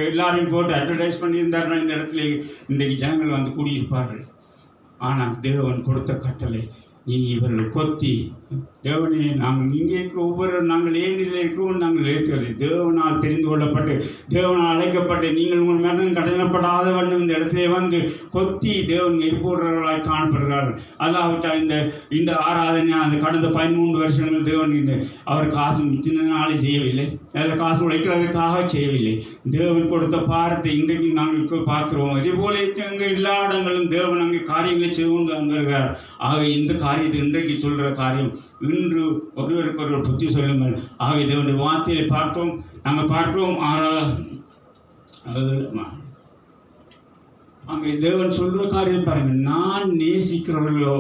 எல்லாரையும் போட்டு அட்வர்டைஸ் பண்ணியிருந்தார்கள். இந்த இடத்துல இன்றைக்கு ஜனங்கள் வந்து கூடியிருப்பார்கள். ஆனால் தேவன் கொடுத்த கட்டளை, நீ இவர்கள் கொத்தி தேவனே நாங்கள் இங்கே இருக்கிற ஒவ்வொரு நாங்கள் ஏன் இதில் இருக்கிறோம் நாங்கள் ஏற்கிறது தேவனால் தெரிந்து கொள்ளப்பட்டு தேவனால் அழைக்கப்பட்டு நீங்கள் உங்கள் மேலும் கடினப்படாத வண்ணம் இந்த இடத்திலே வந்து கொத்தி தேவன் எரிபோடுறவர்களாய் காணப்படுகிறார்கள். அல்லாவிட்டால் இந்த ஆராதனை அந்த கடந்த 13 வருஷங்கள் தேவன் அவர் காசு சின்ன நாளை செய்யவில்லை, நல்ல காசு உழைக்கிறதுக்காக செய்யவில்லை. தேவன் கொடுத்த பாரத்தை இன்றைக்கு நாங்கள் பார்க்கிறோம். இதே போல எங்கள் எல்லா இடங்களும் தேவன் அங்கே காரியங்களை செய்து கொண்டு அங்கிருக்கிறார். ஆக இந்த காரியத்தை இன்றைக்கு சொல்கிற காரியம், இன்று ஒருவருக்கு ஒருவர் புத்தி சொல்லுங்கள். ஆக தேவனுடைய வார்த்தையை பார்த்தோம். நாங்கள் பார்க்கிறோம் அங்கே தேவன் சொல்கிற காரியம் பாருங்கள். நான் நேசிக்கிறவர்களோ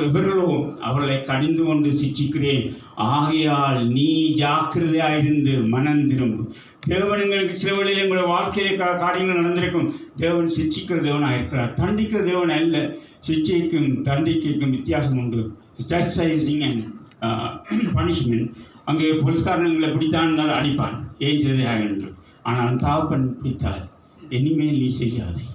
இவர்களோ அவர்களை கடிந்து கொண்டு சிச்சிக்கிறேன். ஆகையால் நீ ஜாக்கிரதையாயிருந்து மனம் திரும்பு. தேவன் எங்களுக்கு சில வழியில் எங்களுடைய வாழ்க்கையிலே காரியங்கள் நடந்திருக்கும். தேவன் சிச்சிக்கிற தேவனாக இருக்கிறார், தண்டிக்கிற தேவன் அல்ல. சிச்சைக்கும் தண்டிக்கைக்கும் வித்தியாசம் உண்டு. ஸ்டாச்சைசிங் அண்ட் பனிஷ்மெண்ட். அங்கே போலீஸ்காரங்களை பிடித்தான் அடிப்பான், ஏன் செய்தாக என்று. ஆனால் தாப்பன் பிடித்தால் இனிமேல் நீ செய்யாதே,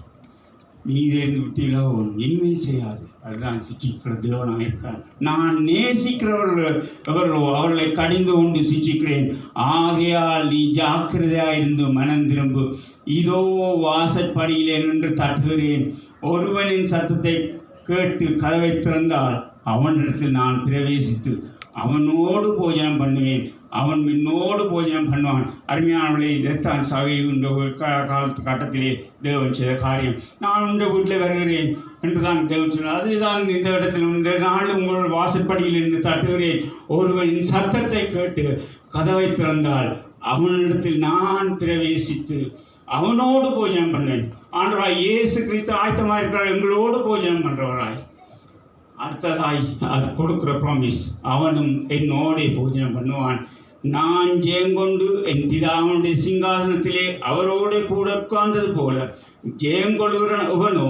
நீ இதிலிருந்து விட்டீங்களோ இனிமேல் செய்யாது. அதுதான் சிச்சிக்கிற தேவனாக இருக்கிறார். நான் நேசிக்கிறவர்களோ அவர்களை கடிந்து கொண்டு சிச்சிக்கிறேன். ஆகையால் நீ ஜாக்கிரதையாயிருந்து மனம் திரும்பு. இதோ வாசற்படியிலே நின்று தட்டுகிறேன். ஒருவனின் சத்தத்தை கேட்டு கதவை திறந்தால் அவனிடத்தில் நான் பிரவேசித்து அவனோடு போஜனம் பண்ணுவேன், அவன் என்னோடு போஜனம் பண்ணுவான். அருமையானவர்களே, இதைத்தான் சகை என்ற காலத்து கட்டத்திலே தேவன் செய்த காரியம். நான் உங்கள் வீட்டில் வருகிறேன் என்று தான் தேவன் சொன்னார். அதுதான் இந்த இடத்தில் இந்த நாள் உங்கள் வாசற்படியில் இருந்து தட்டுகிறேன். ஒருவனின் சத்தத்தை கேட்டு கதவை திறந்தால் அவனிடத்தில் நான் பிரவேசித்து அவனோடு போஜனம் பண்ணுவேன். ஆண்டவராய் இயேசு கிறிஸ்து ஆயத்தமாக இருக்கிறார், எங்களோடு போஜனம் பண்ணுறவராய். அடுத்ததாய் அது கொடுக்குற ப்ராமிஸ், அவனும் என்னோடே போஜனம் பண்ணுவான். நான் ஜெயங்கொண்டு என் பிதாவுடைய சிங்காசனத்திலே அவரோடு கூட உட்கார்ந்தது போல ஜெயங்கொள்ளுகிறவனோ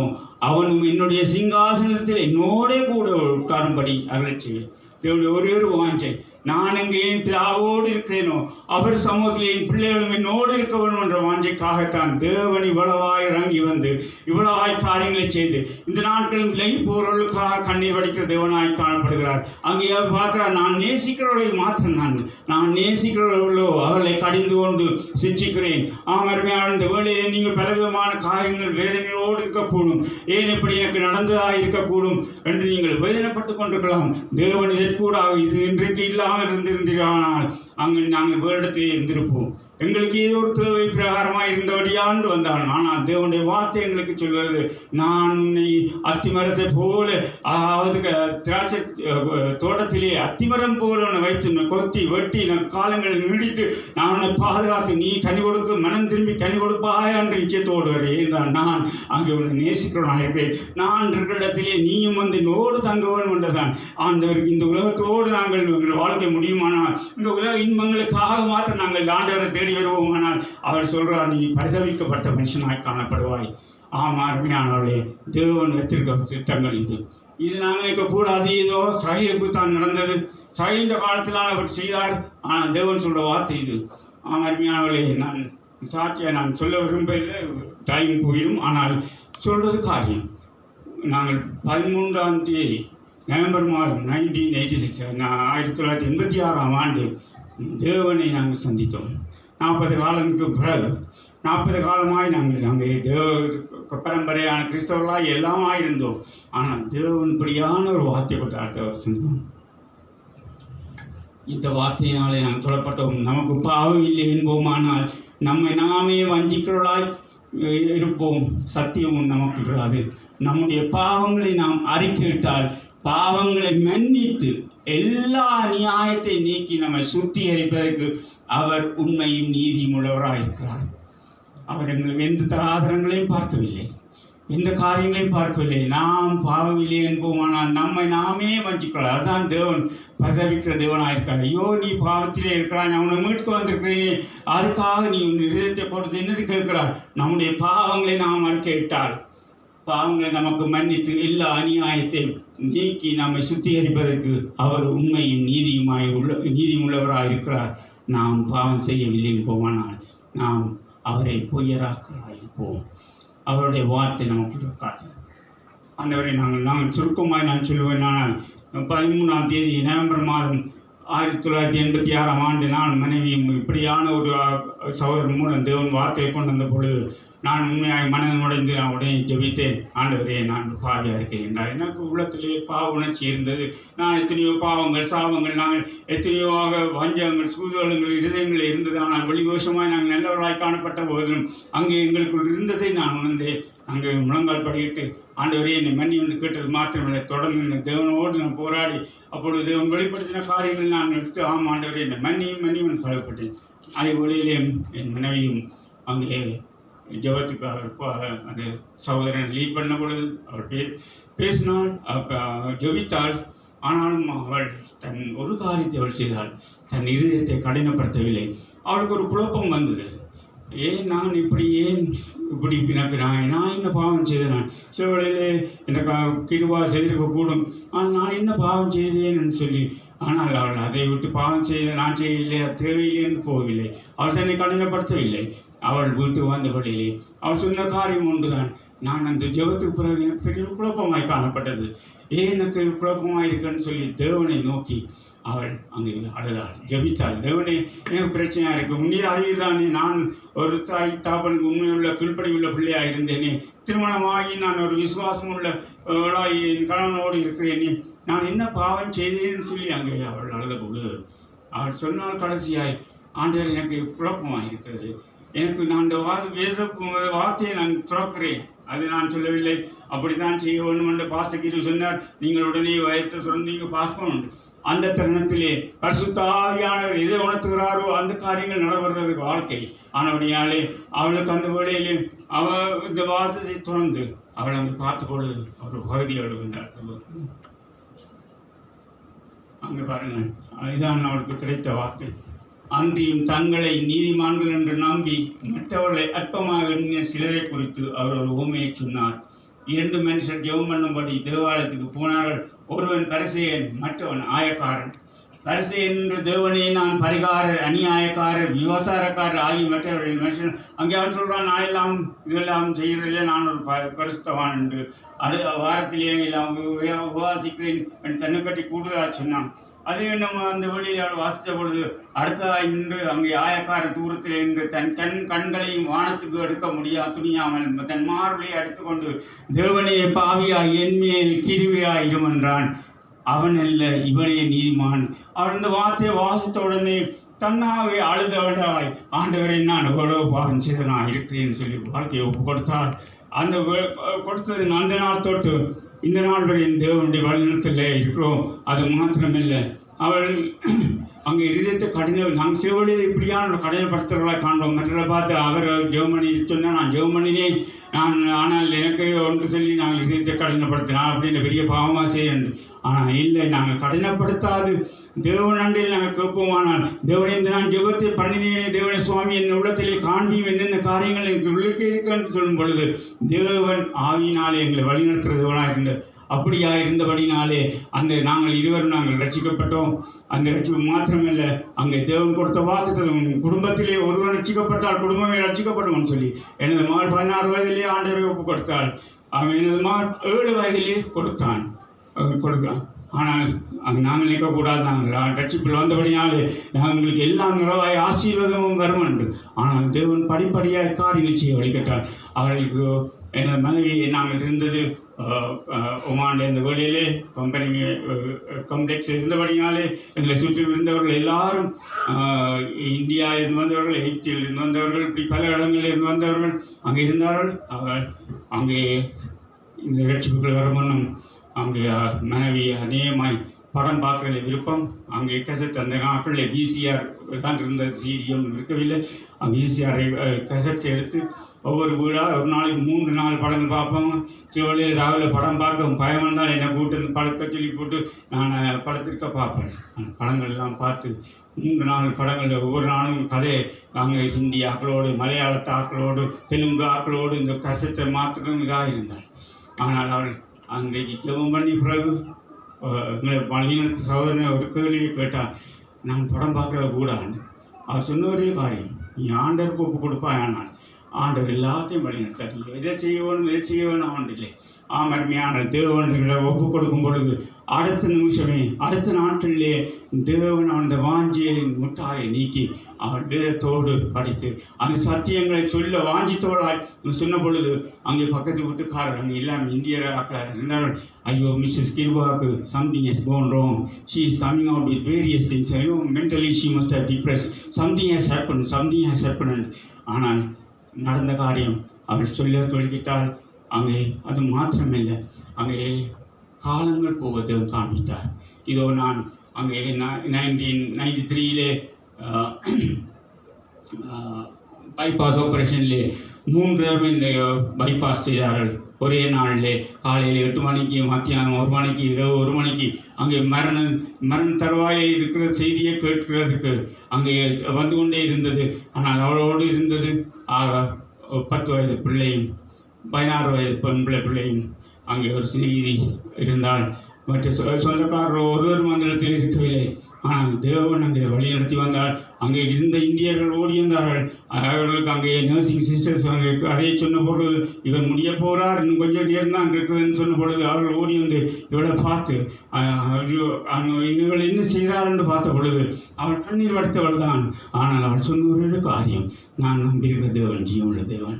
அவனும் என்னுடைய சிங்காசனத்தில் என்னோடே கூட உட்காரும்படி அருளை செய்வேன். தேவனுடைய ஒரே ஒரு வாஞ்சை, நான் எங்கே என் பிதாவோடு இருக்கிறேனோ அவர் சமூகத்தில் என் பிள்ளைகளும் என்னோடு இருக்க வேண்டும் என்ற வாஞ்சைக்காகத்தான் தேவன் இவ்வளவாய் இறங்கி வந்து இவ்வளவாய் காரியங்களை செய்து இந்த நாட்களில் விலகி போகிறவர்களுக்காக கண்ணீர் வடிக்கிற தேவனாய் காணப்படுகிறார். அங்கே அவர் பார்க்கிறார், நான் நேசிக்கிறவர்களை மாத்திரம் நான் நேசிக்கிறவர்களோ அவர்களை கடிந்து கொண்டு சிச்சிக்கிறேன். அருமையான இந்த வேளையிலே நீங்கள் பலவிதமான காரியங்கள் வேதனைகளோடு இருக்கக்கூடும், ஏன் இப்படி எனக்கு நடந்ததாக இருக்கக்கூடும் என்று நீங்கள் வேதனைப்பட்டு கொண்டிருக்கலாம். தேவன் இதற்கூடாக இது இன்றைக்கு இல்லாமல் இருந்திருந்தால் அங்கு நாங்கள் வேறிடத்திலே இருந்திருப்போம். எங்களுக்கு ஏதோ ஒரு தேவை பிரகாரமாக இருந்தபடியாண்டு வந்தான். ஆனால் தேவனுடைய வார்த்தை எங்களுக்கு சொல்கிறது, நான் உன்னை அத்திமரத்தை போல, அதாவது திராட்சை தோட்டத்திலே அத்திமரம் போல உன்னை வைத்து உன்னை கொத்தி வெட்டி காலங்களை நீடித்து நான் உன்னை பாதுகாத்து நீ கனி கொடுக்க மனம் திரும்பி கனி கொடுப்பாயா என்று நிச்சயத்தோடு வரேன் என்றால் நான் அங்கே உன்னை நேசிக்கிறவனாக இருப்பேன். நான் இருக்கிற இடத்திலே நீயும் வந்து என்னோடு தங்க வேண்டும் என்றுதான் ஆண்டவருக்கு இந்த உலகத்தோடு நாங்கள் எங்கள் வாழ்க்கை முடியுமானால் இந்த உலக இன்பங்களுக்காக மாத்திரம் நாங்கள் ஆண்டவரை தேடி வருவோமானால் அவர் சொல்றார், நீ பரிதவிக்கப்பட்ட மனுஷனாய் காணப்படுவாய். ஆமாம் அருமையானவர்களே, தேவன் வைத்திருக்க திட்டங்கள் இது நாங்கள் நினைக்கக்கூடாது. ஏதோ சகைக்கு தான் நடந்தது, சகைன்ற காலத்தினால் அவர் செய்தார். ஆனால் தேவன் சொல்ற வார்த்தை இது. ஆமாம் அருமையானவர்களே, நான் சாட்சியை நான் சொல்ல விரும்பவில்லை, டைம் போயிடும். ஆனால் சொல்றது காரியம். நாங்கள் 13ஆம் தேதி நவம்பர் மாதம் 1986 1986ஆம் ஆண்டு தேவனை நாங்கள் சந்தித்தோம். 40 காலத்துக்கு பிறகு 40 காலமாய் நாங்கள் தேவ பரம்பரையான கிறிஸ்தவர்களாக எல்லாமாக இருந்தோம். ஆனால் தேவன் இப்படியான ஒரு வார்த்தை கொடுத்த செஞ்சோம். இந்த வார்த்தையினாலே நாங்கள் தொடப்பட்டோம். நமக்கு பாவம் இல்லை என்போமானால் நம்மை நாமே வஞ்சிக்கிறவர்களாய் இருப்போம், சத்தியமும் நமக்கு இராது. நம்முடைய பாவங்களை நாம் அறிக்கையிட்டால் பாவங்களை மன்னித்து எல்லா நியாயத்தை நீக்கி நம்மை சுத்திகரிப்பதற்கு அவர் உண்மையும் நீதியும் உள்ளவராயிருக்கிறார். அவர் எங்களுக்கு எந்த தராதரங்களையும் பார்க்கவில்லை, எந்த காரியங்களையும் பார்க்கவில்லை. நாம் பாவமில்லை என்போமானால் நம்மை நாமே வஞ்சிக்கலாம். அதுதான் தேவன் பதவிக்கிற தேவனாயிருக்கிறார். ஐயோ, நீ பாவத்திலே இருக்கிறாய், நான் உன்னை மீட்க வந்திருக்கிறேன், அதுக்காக நீ உன் இதயத்தை கொடுத்து என்னது கேட்கிறார்? நம்முடைய பாவங்களை நாம் அறிக்கையிட்டால் பாவங்களை நமக்கு மன்னித்து எல்லா அநியாயத்தை நீக்கி நம்மை சுத்திகரிப்பதற்கு அவர் உண்மையும் நீதியும் உள்ளவராக இருக்கிறார். நாம் பாவம் செய்யவில்லை என்போமானால் நாம் அவரை பொய்யராக்கிறாயிருப்போம். அவருடைய வார்த்தை நமக்கு இருக்காது. ஆண்டவரை நாங்கள் சுருக்கமாக நான் சொல்லுவேன். ஆனால் 13ஆம் தேதி நவம்பர் மாதம் 1986 நான் மனைவியும் இப்படியான ஒரு சகோதரன் மூலம் தேவன் வார்த்தையை கொண்டு வந்த பொழுது நான் உண்மையாக மனதில் உடைந்து நான் உடனே ஜெபித்தேன். ஆண்டவரே, நான் பாவியாக இருக்கேன் என்றார். எனக்கு உள்ளத்திலே பாவ உணர்ச்சி இருந்தது. நான் எத்தனையோ பாவங்கள் சாபங்கள், நாங்கள் எத்தனையோ வஞ்சகங்கள் சூதுவலங்கள் இருதயங்கள் இருந்தது. ஆனால் வெளிவேஷமாய் நாங்கள் நல்லவராய் காணப்பட்ட போதிலும் அங்கே எங்களுக்குள் இருந்ததை நான் உணர்ந்தேன். அங்கே முழங்கால் படிக்கிட்டு ஆண்டவரே என்னை மன்னி வந்து கேட்டது மாத்திரமில்லை, தொடர்ந்து தேவனோடு நான் போராடி அப்பொழுது தேவன் வெளிப்படுத்தின காரியங்கள் நான் எடுத்து ஆண்டவரே என்னை மன்னியும் கவலைப்பட்டேன். அதே வழியிலே என் மனைவியும் அங்கே ஜபத்துக்காக அந்த சகோதரன் லீட் பண்ண பொழுது அவள் பேசினாள், ஜெபித்தாள். ஆனாலும் அவள் தன் ஒரு காரியத்தை அவள் செய்தாள், தன் இருதயத்தை கடினப்படுத்தவில்லை. அவளுக்கு ஒரு குழப்பம் வந்தது. நான் இப்படி எனக்கு நான் என்ன பாவம் செய்தேன்? சில வேளையிலே எனக்கு கிருபா செய்திருக்கக்கூடும், ஆனால் நான் என்ன பாவம் செய்தேன்னு சொல்லி. ஆனால் அவள் அதை விட்டு பாவம் நான் செய்யவில்லை, தேவையில்லை என்று போகவில்லை. அவள் தன்னை கடினப்படுத்தவில்லை. அவள் வீட்டுக்கு வந்த வழியிலே அவள் சொன்ன காரியம் ஒன்றுதான். நான் அந்த ஜெபத்துக்கு பிறகு பெரிய குழப்பமாய் காணப்பட்டது. எனக்கு குழப்பமாக இருக்குன்னு சொல்லி தேவனை நோக்கி அவள் அங்கே அழுதாள், ஜெபித்தாள். தேவனே, எனக்கு பிரச்சனையாக இருக்குது, முன்னீர் அறிவுதானே, நான் ஒரு தாய் தாப்பனுக்கு உண்மையுள்ள கீழ்ப்படியுள்ள பிள்ளையாக இருந்தேனே, திருமணமாகி நான் ஒரு விசுவாசம் உள்ள என் கணவனோடு இருக்கிறேனே, நான் என்ன பாவம் செய்தேன்னு சொல்லி அங்கே அவள் அழுத பொழுது அவள் சொன்னால் கடைசியாய், ஆண்டவர் எனக்கு குழப்பமாக இருக்கிறது, எனக்கு நான் இந்த வார்த்தையை நான் துறக்கிறேன், அது நான் சொல்லவில்லை, அப்படித்தான் செய்ய வேண்டும் என்று பாஸ்டர் சொன்னார். நீங்கள் உடனே வயத்தை சொன்னீங்க பார்க்கணும். அந்த தருணத்திலே பரிசுத்த ஆவியானவர் எதை உணர்த்துகிறாரோ அந்த காரியங்கள் நடைபெறுறது வாழ்க்கை. ஆனபடியாலே அவளுக்கு அந்த வேளையிலே அவள் இந்த வார்த்தையை தொடர்ந்து அவள் அங்கே பார்த்து பொழுது ஒரு பகுதி எழுகின்றார். அங்கே பாருங்கள், இதுதான் அவளுக்கு கிடைத்த வார்த்தை. அன்றியும் தங்களை நீதிமான்கள் என்று நம்பி மற்றவர்களை அற்பமாக எண்ணிய சிலரை குறித்து அவர் ஒரு உவமையை சொன்னார். 2 மனுஷர் ஜெபம் பண்ணும்படி தேவாலயத்துக்கு போனார்கள். ஒருவன் பரிசேயன், மற்றவன் ஆயக்காரன். பரிசேயன் என்று தேவனே நான் பரிகாரர், அநியாயக்காரர், விவசாரக்காரர் ஆகிய மற்றவர்கள் மனுஷன். அங்கே அவன் சொல்கிறான், நான் எல்லாம் இதெல்லாம் செய்கிறதில்லை, நான் ஒரு பரிசுத்தவான் என்று. வாரத்திலே எல்லாம் உபவாசிக்கிறேன் என்று தன்னை பற்றி கூடுதலாக சொன்னான். அதே நம்ம அந்த வழியில் அவள் வாசித்த பொழுது அடுத்ததாக நின்று அங்கே ஆயக்கார தூரத்தில் நின்று தன் கண்களையும் வானத்துக்கு எடுக்க துணியாமல் தன் மார்பை எடுத்துக்கொண்டு தேவனே பாவியா என்மேல் கிருவியாயிடும் என்றான். அவன் அல்ல, இவனே நீதிமான். அவன் இந்த வார்த்தையை வாசித்த உடனே தன்னாவே அழுதவடாய், ஆண்டவரை நான் எவ்வளவு பாவம் செய்த நான் இருக்கிறேன்னு சொல்லி வாழ்க்கையை ஒப்பு கொடுத்தாள். அந்த கொடுத்தது அந்த நாள் தொட்டு இந்த நாள் வரை தேவனுடைய வழிநடத்தில் இருக்கிறோம். அது மாத்திரமில்லை, அவள் அங்கே இருதயத்தை நாங்கள் சிவழியில் இப்படியான கடினப்படுத்துகிறவர்களாக காண்போம். மற்றவர்களை பார்த்து அவர் ஜெர்மனி சொன்னால் நான் ஜெர்மனினேன், ஆனால் எனக்கு ஒன்று சொல்லி நாங்கள் இருதயத்தை கடினப்படுத்தினா அப்படின்ற பெரிய பாவமாக செய்யணும். ஆனால் இல்லை, நாங்கள் கடினப்படுத்தாது தேவனண்டில் நாங்கள் கேட்போமானால், தேவனை இந்த நான் ஜெபத்தை பண்ணினேனே, தேவனை சுவாமி என் உள்ளத்திலே காண்பியும் என்னென்ன காரியங்கள் எனக்கு உள்ளுக்கு இருக்குன்னு சொல்லும் பொழுது தேவன் ஆவியினாலே எங்களை வழிநடத்துகிற தேவனாக இருந்த அப்படியா இருந்தபடினாலே நாங்கள் இருவரும் நாங்கள் ரட்சிக்கப்பட்டோம். அந்த ரட்சிப்பு மாத்திரமில்லை, அங்கே தேவன் கொடுத்த வாக்குத்தத்தம், குடும்பத்திலே ஒருவன் ரட்சிக்கப்பட்டால் குடும்பமே ரட்சிக்கப்படும் சொல்லி எனது மகள் 16 வயதிலே ஆண்டவரை ஒப்பு கொடுத்தாள். அவன் எனது மகள் 7 வயதிலே கொடுத்தான். ஆனால் அங்கே நாங்கள் நிற்கக்கூடாது, நாங்கள் ரட்சிப்பில் வந்தபடினாலே நாங்கள் உங்களுக்கு எல்லாம் நிறைவாய் ஆசீர்வாதமும் வரும் என்று. ஆனால் தேவன் படிப்படியாக காரியங்கள் செய்ய வழிகட்டார். அவர்களுக்கு எனது மனைவி நாங்கள் இருந்தது ஒமானில் இந்த வேளையிலே காம்ப்ளெக்ஸ் இருந்தபடினாலே எங்களை சுற்றி இருந்தவர்கள் எல்லாரும் இந்தியா இருந்து வந்தவர்கள், எகிப்தில் இருந்து வந்தவர்கள், இப்படி பல இடங்களில் இருந்து வந்தவர்கள் அங்கே இருந்தார்கள். அங்கே இந்த ரட்சிப்புகள் வரமுன்னும் அங்கே மனைவி அநேகமாய் படம் பார்க்குறதுல விருப்பம். அங்கே கெசட் அந்த நாட்களில் விசிஆர் தான் இருந்தது, சிடிஎம் இருக்கவில்லை. விசிஆரை கெசட்ஸ் எடுத்து ஒவ்வொரு வீடாக ஒரு நாளைக்கு 3-4 படங்கள் பார்ப்போம். சிவலில் ராவில் படம் பார்க்க பயம் வந்தால் என்னை கூட்டு படத்தை சொல்லி போட்டு நான் படத்திற்க பார்ப்பேன். படங்கள் எல்லாம் பார்த்து 3-4 படங்கள் ஒவ்வொரு நாளும் கதை அங்கே ஹிந்தி ஆக்களோடு, மலையாளத்து ஆக்களோடு, தெலுங்கு ஆக்களோடு இந்த கசத்தை மாத்திரம் இதாக இருந்தாள். ஆனால் அவள் அன்றைக்கு ஜெபம் பண்ணி பிறகு மலையினத்து சகோதரனை ஒரு கேள்வியை கேட்டார், நான் படம் பார்க்குறது கூடான்னு. அவர் சொன்ன ஒரே காரியம், நீ ஆண்டருக்கு ஒப்பு கொடுப்பா. ஆனால் ஆண்டவர் எல்லாத்தையும் வழிநடத்தார். நீ எதை செய்யணும் ஆண்டில்லை. அருமையான தேவன்களை ஒப்பு கொடுக்கும் பொழுது அடுத்த நிமிஷமே, அடுத்த நாட்களிலே தேவன் அந்த வாஞ்சியை முட்டாயை நீக்கி அவள் வேதத்தோடு படித்து அந்த சத்தியங்களை சொல்ல வாஞ்சித்தோடாய் சொன்ன பொழுது அங்கே பக்கத்து வீட்டுக்காரர் அங்கே எல்லாம் இந்தியராக இருந்தார்கள். ஐயோ, மிஸ்ஸஸ் கிருபாவுக்கு something has gone wrong, she is coming out with various things, ஐயோ mentally she must have depress, something has happen. ஆனால் நடந்த காரியம் அவள் சொல்ல தொழில்விட்டால் அங்கே அது மாத்திரமில்லை, அங்கே காலங்கள் போவதை காண்பித்தார். இதோ நான் அங்கே 1993 பைபாஸ் ஆப்ரேஷன்லே 3 தடவை இந்த பைபாஸ் செய்தார்கள். ஒரே நாளில் காலையில் 8 மணிக்கு, மத்தியானம் 1 மணிக்கு, இரவு 1 மணிக்கு அங்கே மரண தருவாயில் இருக்கிற செய்தியை கேட்கிறதுக்கு அங்கே வந்து கொண்டே இருந்தது. ஆனால் அவளோடு இருந்தது 10 வயது பிள்ளையும் 16 வயது பிள்ளையும். அங்கே ஒரு சிநேகிதி இருந்தால், மற்ற சொந்தக்காரர் ஒருவர் மந்திரத்தில் இருக்கவில்லை. ஆனால் தேவன் அங்கே வழிநடத்தி வந்தால் அங்கே இருந்த இந்தியர்கள் ஓடி வந்தார்கள். அவர்களுக்கு அங்கே நர்சிங் சிஸ்டர்ஸ் அங்கே அதை சொன்ன பொழுது, இவர் முடிய போகிறார், இன்னும் கொஞ்சம் நேரம் தான் இருக்குதுன்னு சொன்ன பொழுது அவர்கள் ஓடி வந்து இவளை பார்த்து இவள் என்ன செய்கிறார் என்று பார்த்த பொழுது அவள் கண்ணீர் வடித்தவள் தான். ஆனால் அவள் சொன்ன ஒரு காரியம், நான் நம்பியிருக்கிற தேவன் ஜீவனுள்ள தேவன்,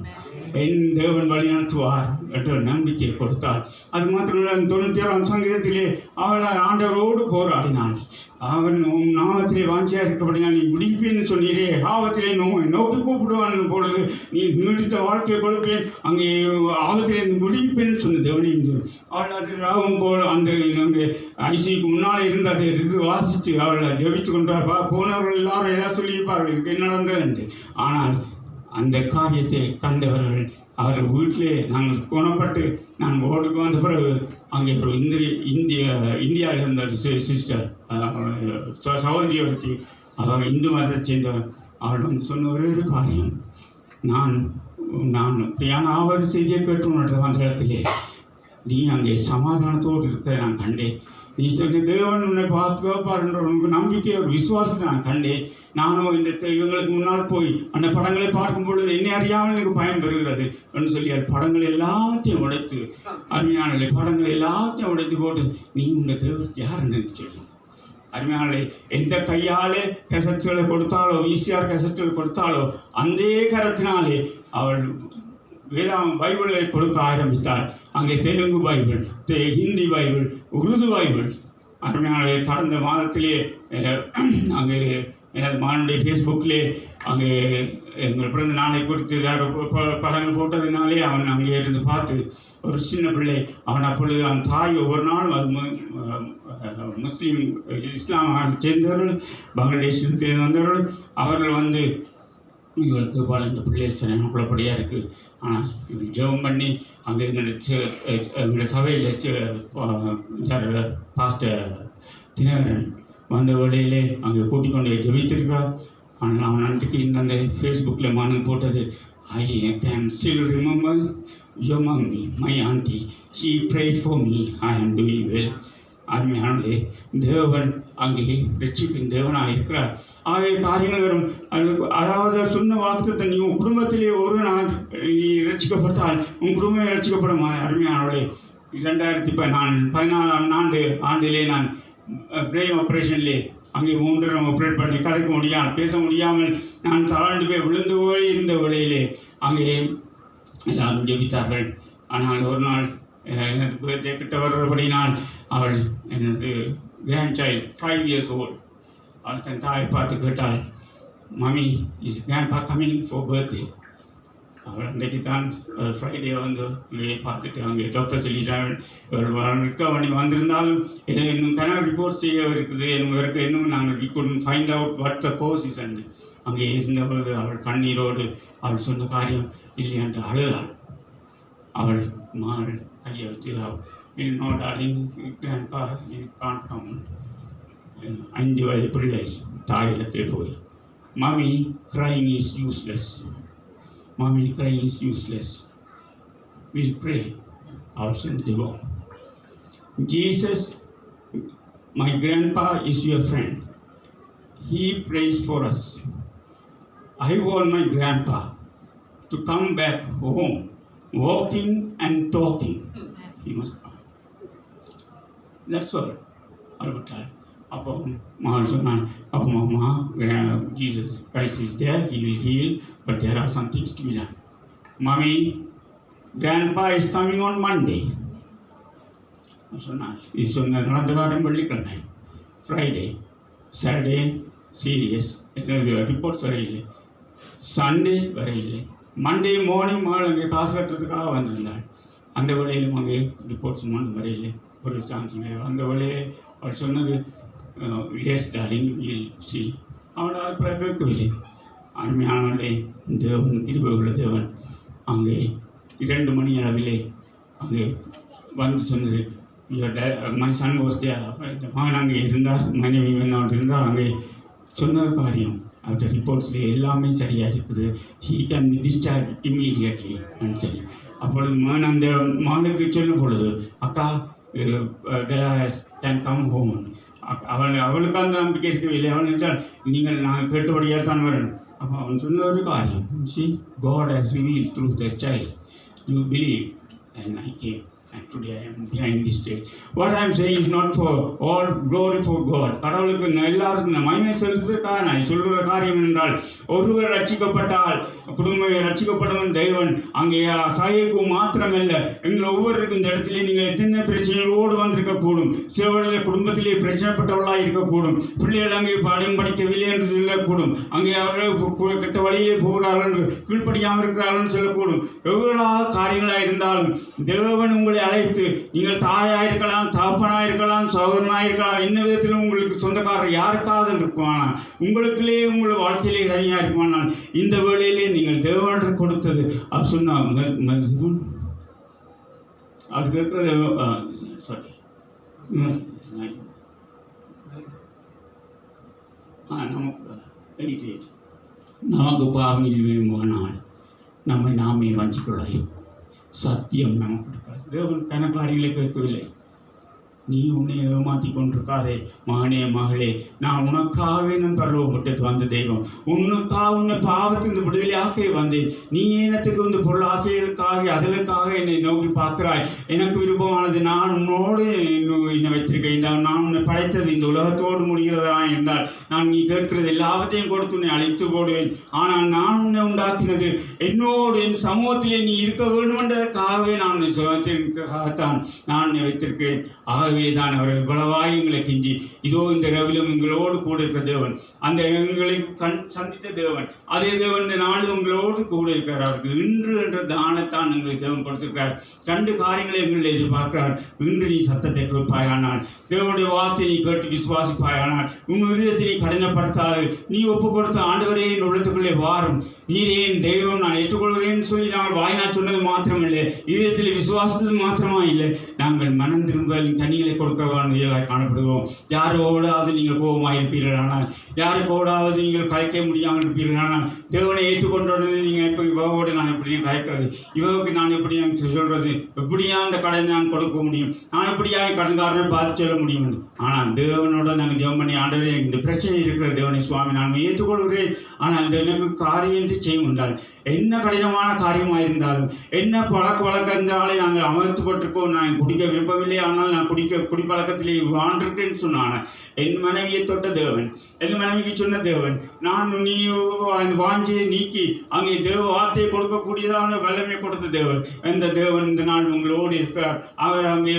என் தேவன் வழி நடத்துவார் என்ற நம்பிக்கை கொடுத்தாள். அது மாத்திரமல்ல, 97ஆம் சங்கீதத்திலே அவள் ஆண்டவரோடு போராடினாள். அவன் நாமத்திலே வாஞ்சியாக இருக்கப்படினால் நீ முடிப்பேன்னு சொன்னீரே, ஆபத்திலே நோக்கி கூப்பிடுவான் பொழுது நீ நீடித்த வாழ்க்கையை கொடுப்பேன், அங்கே ஆபத்திலே முடிப்பேன்னு சொன்ன தேவனையும் அவள் அது ராவும் போல் அந்த ஐசிக்கு முன்னால் இருந்து அதை எடுத்து வாசித்து அவளை ஜெபித்து கொண்டார். போனவர்கள் எல்லாரும் ஏதாவது சொல்லியிருப்பார்கள் இதுக்கு என்ன நடந்தது என்று. ஆனால் அந்த காரியத்தை கண்டவர்கள் அவர்கள் வீட்டிலே நாங்கள் குணப்பட்டு நான் ஓடுக்கு வந்த பிறகு அங்கே ஒரு இந்தியாவில் இருந்த சிஸ்டர் சகோதரி ஒருத்தி, அவர் இந்து மதத்தை சேர்ந்தவர். அவள் வந்து சொன்ன ஒரே ஒரு காரியம், நான் பிரியான ஆவது செய்தியை கேட்டு அந்த இடத்திலே நீ அங்கே சமாதானத்தோடு இருக்க நான் கண்டேன். நீ சொல்லி தேவன் உன்னை பாதுகாப்பார் என்ற உனக்கு நம்பிக்கை, ஒரு விசுவாசத்தை நான் கண்டேன். நானும் இந்த இவங்களுக்கு முன்னால் போய் அந்த படங்களை பார்க்கும் பொழுது என்னை அறியாமல் எனக்கு பயன் பெறுகிறது என்று சொல்லி அது படங்களை எல்லாத்தையும் உடைத்து, அருமையானே படங்களை எல்லாத்தையும் உடைத்து போட்டு நீ உங்கள் தேவத்தை யாருன்னு சொல்லி, அருமையானே எந்த கையாலே கெசட்டுகளை கொடுத்தாலோ, விசிஆர் கெசட்டுகள் கொடுத்தாலோ அந்த கரத்தினாலே அவள் பைபிளை கொடுக்க ஆரம்பித்தாள். அங்கே Telugu Bible, Hindi Bible, Urdu Bible. அருமையான கடந்த மாதத்திலே அங்கே எனது மானுடைய ஃபேஸ்புக்கிலே அங்கே எங்கள் பிறந்த நாளை குறித்து படங்கள் போட்டதுனாலே அவன் அங்கே இருந்து பார்த்து ஒரு சின்ன பிள்ளை, அவன் அப்பொழுது அவன் தாய் ஒவ்வொரு நாளும் அது முஸ்லீம் இஸ்லாம் சேர்ந்தவர்கள், பங்களாதேஷத்தில் வந்தவர்கள். அவர்கள் வந்து இவளுக்கு பல இந்த பிள்ளைகள் சரியான குழப்படியாக இருக்குது. ஆனால் இவன் ஜெபம் பண்ணி அங்கே எங்களுடைய சபையில் பாஸ்டர் தினகரன் வந்த வேளையிலே அங்கே கூட்டிக் கொண்டு ஜெபித்திருக்கிறார். ஆனால் அவன் அன்றைக்கு இந்த ஃபேஸ்புக்கில் மனு போட்டது, I can still remember your mummy, my aunty, she prayed for me, ஐ ஆம் டூயிங் வெல். அருமையானே தேவன் அங்கே ரட்சிப்பின் தேவனாக இருக்கிறார். ஆகிய காரியங்கள் வரும். அதாவது சொன்ன வாக்குத்தத்தை நீ உன் குடும்பத்திலே ஒரு நாள் நீ ரட்சிக்கப்பட்டால் உன் குடும்பமே ரட்சிக்கப்படும். அருமையானவளே, 2014ஆம் ஆண்டிலே நான் பிரெயின் ஆப்ரேஷன்லே அங்கே 3 தடவை ஆப்ரேட் பண்ணி கதைக்க முடியாமல் பேச முடியாமல் நான் தாழ்ந்து போய் விழுந்து போய் இருந்த வேளையிலே அங்கே எல்லாரும் ஜெபித்தார்கள். ஆனால் ஒரு நாள் எனது பர்த்டே கிட்ட வர்றபடினால் அவள் எனது கிராண்ட் சைல்டு 5 years old, அவள் தன் தாயை பார்த்து கேட்டாள், mummy is grandpa coming for birthday? அவள் அன்றைக்கு தான் ஃப்ரைடே வந்து இங்கே பார்த்துட்டு அங்கே டாக்டர் சொல்லிட்டாங்க இவர் ரிக்கவரி வந்திருந்தாலும் இன்னும் கனவு ரிப்போர்ட் செய்ய இருக்குது இவருக்கு இன்னும் நாங்கள் we couldn't find out what the cause is and அங்கே இருந்தபோது அவள் கண்ணீரோடு அவள் சொன்ன காரியம் இல்லை என்று அழுதாள். அவள் மகள் கையை வச்சு no darling grandpa you can't come. 5 வயது பிள்ளை தாயிடத்தில் போய் mummy crying is useless. Mommy crying is useless. We'll pray. Our son Deva. Jesus, my grandpa is your friend. He prays for us. I want my grandpa to come back home, walking and talking. He must come. That's all. Albert. அப்போ மகள் சொன்னான், அப்போ அம்மா Jesus Christ is there, he will heal, but there are some things to be done. Mummy grandpa is coming on Monday சொன்னான். இது சொன்ன நடந்த வாரம் வெள்ளிக்கிழமை, ஃப்ரைடே, சாட்டர்டே சீரியஸ், ரிப்போர்ட்ஸ் வரையில்லை, சண்டே வரையில்லை, மண்டே மார்னிங் மகள் அங்கே காசு கட்டுறதுக்காக வந்திருந்தாள். அந்த வேலையிலும் அங்கே ரிப்போர்ட்ஸ் ஒன்றும் வரையில்லை, ஒரு சான்ஸ் இல்லை. அந்த வேலையை அவள் சொன்னது எஸ் டார்லிங் வில் சி. அவளால் பிறகு கேட்கவில்லை. அருமையானவர்களே, தேவன் கிருபை உள்ள தேவன் அங்கே 2 மணி அளவிலே அங்கே வந்து சொன்னது மை சன் வாஸ் தேர். இந்த மகன் அங்கே இருந்தார், மனைவி என்னோடு இருந்தார். அங்கே சொன்ன காரியம் அந்த ரிப்போர்ட்ஸில் எல்லாமே சரியாக இருக்குது. ஹீ கேன் டிஸ்சார்ஜ் இம்மீடியட்லி அப்படின்னு சொல்லி அப்பொழுது மகன் அந்த மகனுக்கு சொல்லும் பொழுது அக்கா கேன் கம் ஹோம். அவளுக்கு அந்த நம்பிக்கை இருக்கவில்லை. அவள் நினைச்சால் நீங்கள் நாங்கள் கேட்டபடியாக தான் வரணும். அப்போ அவன் சொன்ன ஒரு காரியம், C God has revealed through their child. You believe and I came and today I am behind this stage. What I am saying is not for all glory for God. கடவுளுக்கு எல்லாருக்கும் மகிமை செலுத்துவதற்காக நான் சொல்கிற காரியம் என்றால், ஒருவர் ரட்சிக்கப்பட்டால் குடும்பம் ரட்சிக்கப்பட்டவன் தெய்வன். அங்கே சாயக்கு மாத்திரமல்ல, எங்கள் ஒவ்வொருக்கும் இந்த இடத்துல நீங்கள் எத்தனை பிரச்சனைகளோடு வந்திருக்கக்கூடும். சிலவர்கள் குடும்பத்திலே பிரச்சனைப்பட்டவர்களாக இருக்கக்கூடும். பிள்ளைகள் அங்கே பாடம் படிக்கவில்லை என்று சொல்லக்கூடும். அங்கே அவர்கள் கெட்ட வழியிலே போகிறார்கள் என்று கீழ்ப்படியாமல் இருக்கிறார்கள் சொல்லக்கூடும். எவ்வளோ காரியங்களாக இருந்தாலும் தேவன் உங்களை அழைத்து, நீங்கள் தாயாயிருக்கலாம், தகப்பனாயிருக்கலாம், சகோதரனாயிருக்கலாம், என்ன விதத்திலும் உங்களுக்கு சொந்தக்காரர் யாருக்காவது இருக்குமானால், உங்களுக்குள்ளே உங்கள் வாழ்க்கையிலே தனியாக இருக்குமானால், இந்த வேளையிலே நீங்கள் தேவனிடம் கொடுத்தது அவர் சொன்னாங்க. அது கேட்கறது சாரி நமக்கு பாவியில் போனால் நம்மை நாமே வஞ்சிக்கொள்ளாயும் சத்தியம் நமக்கு இருக்காது. தேவன் கணக்காரிகளை கேட்கவில்லை. நீ உன்னை ஏமாற்றி கொண்டிருக்காதே மகனே மகளே, நான் உனக்காகவே நான் பரலோகப்பட்டது வந்த தெய்வம். உன்னுக்காக உன்னை பாவத்திலிருந்து விடுதலையாக வந்தேன். நீ ஏனத்துக்கு வந்து பொருள் ஆசைகளுக்காக அதற்காக என்னை நோக்கி பார்க்கிறாய். எனக்கு விருப்பமானது நான் உன்னோடு என்னை வைத்திருக்கேன். நான் உன்னை படைத்தது இந்த உலகத்தோடு முடிகிறதா என்றால் நான் நீ கேட்கிறது எல்லாவற்றையும் கொடுத்து உன்னை அழித்து போடுவேன். ஆனால் நான் உன்னை உண்டாக்கினது என்னோடு என் சமூகத்திலே நீ இருக்க வேண்டும் என்றதற்காகவே நான் உன்னை சுகத்திற்காகத்தான் நான் உன்னை வைத்திருக்கிறேன். தான் அவர்கள் இவ்வளவாய் எங்களை கெஞ்சி இதோ இந்த இரவிலும் எங்களோடு கூட இருக்கிற தேவன், அந்த எங்களை சந்தித்த தேவன், அதே தேவன் இந்த நாள் உங்களோடு கூட இருக்கிறார். அவருக்கு இன்று என்ற தானத்தான் எங்களுக்கு தேவன் கொடுத்திருக்கிறார். 2 காரியங்களை எங்களை எதிர்பார்க்கிறார். இன்று நீ சத்தத்தை கேட்பாயானால், தேவனுடைய வார்த்தை நீ கேட்டு விசுவாசிப்பாயானால், உன் இதயத்தை நீ கடினப்படுத்தாது, நீ ஒப்பு கொடுத்த ஆண்டவரே என் உள்ளத்துக்குள்ளே வாரும், நீரே என் தெய்வம், நான் ஏற்றுக்கொள்கிறேன்னு சொல்லி நாங்கள் வாய்நாள் சொன்னது மாத்திரமில்லை, இதயத்தில் விசுவாசத்தது மாத்திரமா இல்லை, நாங்கள் மனம் திரும்பல் கனிகளை கொடுக்க வேண்டியதாக காணப்படுவோம். யாரோடாவது நீங்கள் கோபமாக இருப்பீர்களானால், யாருக்கோடாவது நீங்கள் கலைக்க முடியாமல் இருப்பீர்களானால், தேவனை ஏற்றுக்கொண்டோடனே நீங்கள் இப்போ இவவோடு நான் எப்படியும் கலைக்கிறது, இவருக்கு நான் எப்படியும் சொல்கிறது, எப்படியா அந்த கடனை நான் கொடுக்க முடியும், நான் எப்படியாக கடன்காரனை பார்த்து சொல்ல முடியும். ஆனால் தேவனோட நாங்கள் ஜெபம் பண்ணி, ஆண்டவரே இந்த பிரச்சனை இருக்கிற தேவனை சுவாமி நான் ஏற்றுக்கொள்கிறேன், ஆனால் இந்த எனக்கு காரியம் செய்யும் என்றால், என்ன கடினமான காரியமாக இருந்தாலும், என்ன பழக்க இருந்தாலே நாங்கள் அமர்த்துப்பட்டிருக்கோம், நான் குடிக்க விருப்பமில்லை, ஆனால் நான் குடிப்பழக்கத்திலே வாழ்ந்திருக்கேன்னு சொன்னான். என் மனைவியை தொட்ட தேவன், என் மனைவிக்கு சொன்ன தேவன், நான் நீ அந்த வாஞ்சியை நீக்கி அங்கே தேவ வார்த்தையை கொடுக்கக்கூடியதான வல்லமை கொடுத்த தேவன். இந்த தேவன் இந்த நாள் உங்களோடு இருக்கிறார். அவர் அங்கே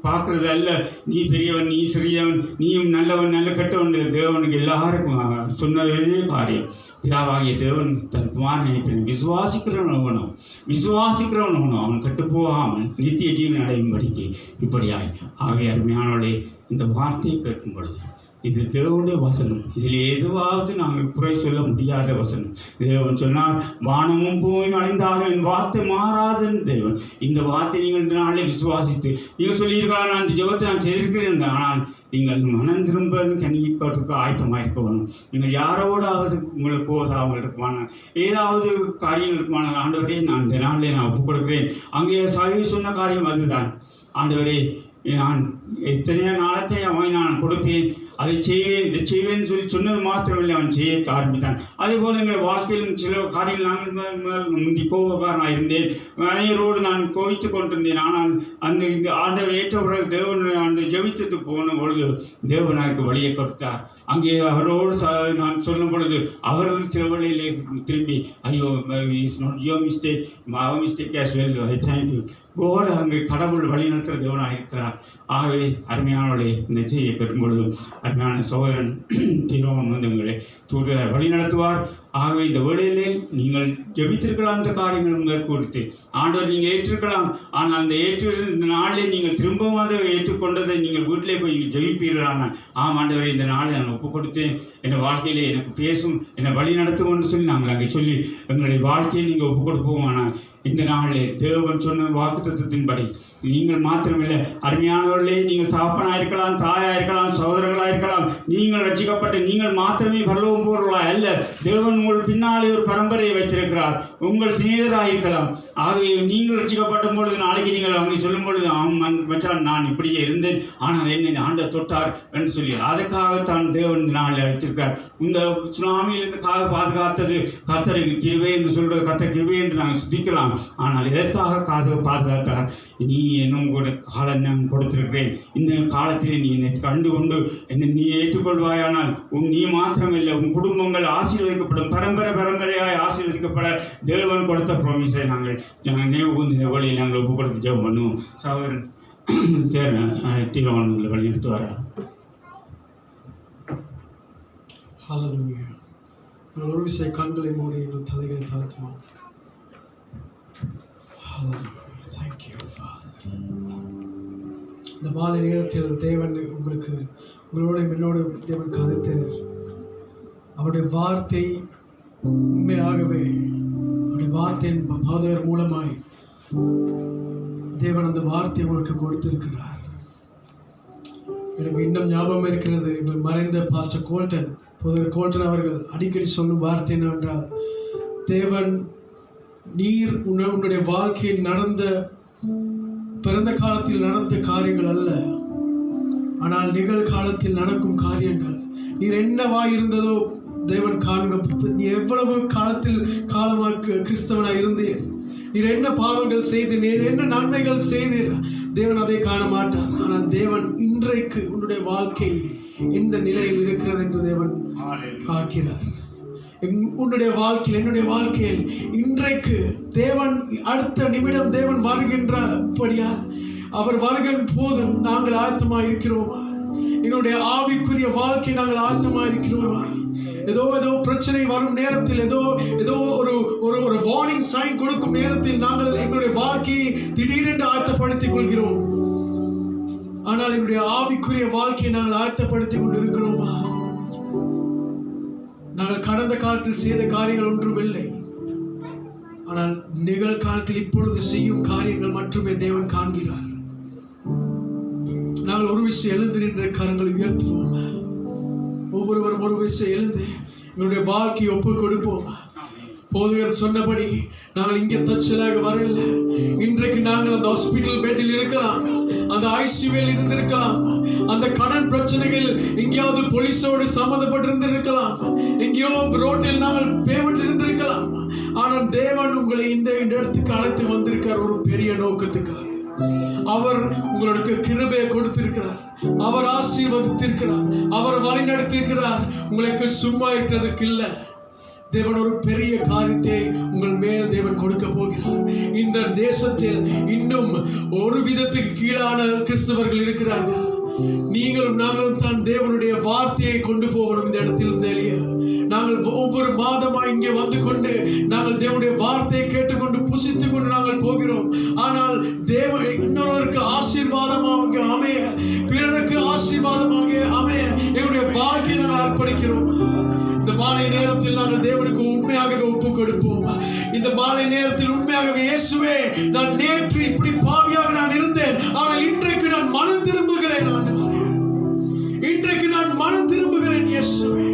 பார்க்கறது அல்ல, நீ பெரியவன், நீ சிறியவன், நீயும் நல்லவன், நல்ல கெட்டவன். தேவனுக்கு எல்லாருக்கும் சொன்னதே காரியம், பிதாவாகிய தேவன் தன் குமாரனை அனுப்பினார். விசுவாசிக்கிறவனும் அவன் கெட்டு போகாமல் நித்திய ஜீவன் அடையும்படிக்கு இப்படியாய். ஆகிய அருமையானவர்களே, இந்த வார்த்தையை கேட்கும் பொழுது இது தேவனுடைய வசனம். இதில் எதுவாவது நாங்கள் குறை சொல்ல முடியாத வசனம். தேவன் சொன்னார், வானமும் பூமியும் அழிந்தாலும் என் வார்த்தை மாறாதுன்னு தேவன். இந்த வார்த்தை நீங்கள் இந்த நாளே விசுவாசித்து நீங்கள் சொல்லியிருக்கலாம், நான் இந்த ஜெபத்தை நான் செய்திருக்கிறேன், ஆனால் நீங்கள் மனம் திரும்ப கணிக்கிறதுக்கு ஆயத்தமாக இருக்கணும். நீங்கள் யாரோடாவது உங்களுக்கு அவங்களுக்கு இருக்குமான ஏதாவது காரியங்கள் இருக்குமான, ஆண்டவரே நான் இந்த நாளிலே நான் ஒப்புக் கொடுக்கிறேன். அங்கே சகி சொன்ன காரியம் அதுதான். ஆண்டவரே, நான் எத்தனையோ நாளத்தை அவன் நான் கொடுப்பேன், அதை செய்வேன், இதை செய்வேன்னு சொல்லி சொன்னது மாத்திரமில்லை, அவன் செய்ய ஆரம்பித்தான். அதே போல் எங்கள் வாழ்க்கையிலும் சில காரியங்கள் நாங்கள் முந்தி கோபக்காரனாக இருந்தேன், அனைவரோடு நான் கோவித்து கொண்டிருந்தேன். ஆனால் அந்த ஆண்டவர் ஏற்ற பிறகு தேவன் அந்த ஜெபித்துட்டு போன பொழுது தேவன் எனக்கு வழியை கொடுத்தார். அங்கே அவரோடு நான் சொல்லும் பொழுது அவர்கள் சில வழியிலே திரும்பி, ஐயோ is not your mistake, our mistake as well, I thank you God. அங்கே கடவுள் வழி நடத்துகிற தேவனாக இருக்கிறார். ஆகவே அருமையானவர்களே, இந்த செய்தியை கேட்கும் பொழுது அருமையான சகோதரன் தீரோன் வந்து எங்களை தூதர் வழி நடத்துவார். ஆகவே இந்த வேளையிலே நீங்கள் ஜெபித்திருக்கலாம், இந்த காரியங்கள் முதல் குறித்து ஆண்டவர் நீங்கள் ஏற்றிருக்கலாம். ஆனால் அந்த இந்த நாளிலே நீங்கள் திரும்பவும் அதை ஏற்றுக்கொண்டதை நீங்கள் வீட்டிலே போய் ஜெபிப்பீர்களான, ஆண்டவரை இந்த நாளை நான் ஒப்புக் கொடுத்தேன், என் வாழ்க்கையிலே எனக்கு பேசும், என்னை வழி நடத்தும் என்று சொல்லி நாங்கள் அங்கே சொல்லி எங்களுடைய வாழ்க்கையை நீங்கள் ஒப்புக் கொடுப்போம். ஆனால் இந்த நாளிலே தேவன் சொன்ன வாக்குத்தத்தத்தின்படி நீங்கள் மாத்திரமில்லை, அருமையானவர்களே, நீங்கள் தகப்பனாக இருக்கலாம், தாயாக இருக்கலாம், சகோதரங்களாக இருக்கலாம், நீங்கள் ரட்சிக்கப்பட்டு நீங்கள் மாத்திரமே பரலோகம் போகிறவர்களா அல்ல. தேவன் உங்கள் பின்னாலே ஒரு பரம்பரையை வைத்திருக்கிறார். உங்கள் சிநேகிதராக இருக்கலாம். ஆகவே நீங்கள் ரட்சிக்கப்பட்ட பொழுது நாளைக்கு நீங்கள் அவங்க சொல்லும் பொழுது, மச்சான் நான் இப்படியே இருந்தேன், ஆனால் என்னை ஆண்டவர் தொட்டார் என்று சொல்லி அதற்காகத்தான் தேவன் இந்த நாளில் அழைத்திருக்கிறார். இந்த சுனாமியிலிருந்து பாதுகாத்தது கர்த்தருக்கு கிருபை என்று சொல்கிறது, கர்த்தர் கிருபை என்று நாங்கள் சுத்திக்கலாம். ஆனால் எதற்காக பாதுகாத்தார்? நீ என்னும் கூட காலம் நான் கொடுத்திருக்கிறேன், இந்த காலத்தில் நீ என்னை கண்டு கொண்டு என்னை நீ ஏற்றுக்கொள்வாயானால் நீ மாத்திரமில்லை, உன் குடும்பங்கள் ஆசீர்வதிக்கப்படும், பரம்பரையாய் ஆசீர்வதிக்கப்பட தேவன் கொடுத்த ப்ராமிஸை நாங்கள் நினைவு கூர்ந்து இந்த வழியில் நாங்கள் ஒப்புக் கொடுத்து ஜெபம் பண்ணுவோம். சகோதரன் தீர்மானங்களை வழிநடத்து வரா. ஒரு விசை கண்களை மூடி எங்கள் தலைகளை தாழ்த்துவோம். Thank you, Father. இந்த மாலை நேரத்தில் தேவன் உங்களோட என்னோட தேவன் கதைத்தார். அவருடைய வார்த்தை உண்மையாகவே அவருடைய வார்த்தையின் பாதகர் மூலமாய் தேவன் அந்த வார்த்தை உங்களுக்கு கொடுத்திருக்கிறார். எனக்கு இன்னும் ஞாபகம் இருக்கிறது, எங்கள் மறைந்த பாஸ்டர் கோல்டன் அவர்கள் அடிக்கடி சொல்லும் வார்த்தை என்னவென்றால், தேவன் நீர் உன்னுடைய வாழ்க்கையில் நடந்த பிறந்த காலத்தில் நடந்த காரியங்கள் அல்ல, ஆனால் நிகழ்காலத்தில் நடக்கும் காரியங்கள். நீர் என்னவாய் இருந்ததோ தேவன் காணுங்க. நீ எவ்வளவு காலமாக கிறிஸ்தவனாக இருந்தீர், நீர் என்ன பாவங்கள் செய்தீர், நீர் என்ன நன்மைகள் செய்தீர், தேவன் அதை காண மாட்டார். ஆனால் தேவன் இன்றைக்கு உன்னுடைய வாழ்க்கை எந்த நிலையில் இருக்கிறது என்று தேவன் பார்க்கிறார். உன்னுடைய வாழ்க்கையில் என்னுடைய வாழ்க்கையில் இன்றைக்கு தேவன் அடுத்த நிமிடம் தேவன் வருகின்றபடியா அவர் வருகின்ற போது நாங்கள் ஆயத்தமாக இருக்கிறோமா? எங்களுடைய ஆவிக்குரிய வாழ்க்கை நாங்கள் ஆயத்தமாக இருக்கிறோமா? ஏதோ பிரச்சனை வரும் நேரத்தில் ஏதோ ஒரு வார்னிங் சைன் கொடுக்கும் நேரத்தில் நாங்கள் எங்களுடைய வாழ்க்கையை திடீரென்று ஆயத்தப்படுத்திக் கொள்கிறோம். ஆனால் எங்களுடைய ஆவிக்குரிய வாழ்க்கையை நாங்கள் ஆயத்தப்படுத்திக் கொண்டு இருக்கிறோமா? நாங்கள் கடந்த காலத்தில் செய்த காரியங்கள் ஒன்றும் இல்லை, ஆனால் நிகழ்காலத்தில் இப்பொழுது செய்யும் காரியங்கள் மட்டுமே தேவன் காண்கிறார். நாங்கள் ஒரு விஷயம் எழுந்து நின்ற கரங்களை உயர்த்துவோம். ஒவ்வொருவரும் ஒரு விஷயம் எழுந்து எங்களுடைய வாழ்க்கையை ஒப்புக் கொடுப்போம். போதகர் சொன்னபடி நாங்கள் இங்கே தற்செயலாக வரல. இன்றைக்கு நாங்கள் அந்த ஹாஸ்பிட்டல் பெட்டில் இருக்கலாம், அந்த ஐசியூவில் இருந்திருக்கலாம், அந்த கடன் பிரச்சனைகள் எங்கேயாவது போலீஸோடு சம்மந்தப்பட்டு இருக்கலாம், எங்கேயோ ரோட்டில் நாங்கள் பேமெண்ட் இருந்திருக்கலாம். ஆனால் தேவன் உங்களை இந்த இடத்துக்கு அழைத்து வந்திருக்கார் ஒரு பெரிய நோக்கத்துக்காக. அவர் உங்களுக்கு கிருபையை கொடுத்திருக்கிறார், அவர் ஆசீர்வதித்திருக்கிறார், அவர் வழி நடத்திருக்கிறார். உங்களுக்கு சும்மா இருக்கிறதுக்கு இல்லை. தேவன் ஒரு பெரிய காரியத்தை உங்கள் மேல் தேவன் கொடுக்க போகிறார். இந்த தேசத்தில் இன்னும் ஒரு விதத்துக்கு கீழான கிறிஸ்தவர்கள் இருக்கிறார்கள். நீங்களும் நாங்களும் தான் தேவனுடைய வார்த்தையை கொண்டு போகணும் இந்த இடத்தில் இருந்து எளிய. நாங்கள் ஒவ்வொரு மாதமாக இங்கே வந்து கொண்டு நாங்கள் தேவனுடைய வார்த்தையை கேட்டுக்கொண்டு புசித்துக் கொண்டு நாங்கள் போகிறோம். ஆனால் தேவன் இன்னொருவருக்கு ஆசீர்வாதமாக அமைய, பிறருக்கு ஆசீர்வாதமாக அமைய எங்களுடைய வாழ்க்கையை நாங்கள் அர்ப்பணிக்கிறோம். இந்த மாலை நேரத்தில் நாங்கள் தேவனுக்கு உண்மையாக ஒப்பு கொடுப்போம். இந்த மாலை நேரத்தில் உண்மையாகவே இயேசுவே, நான் நேற்று இப்படி பாவியாக நான் இருந்தேன், ஆனால் இன்றைக்கு நான் மனம் திரும்புகிறேன் ஆண்டவரே. இன்றைக்கு நான் மனம் திரும்புகிறேன் இயேசுவே.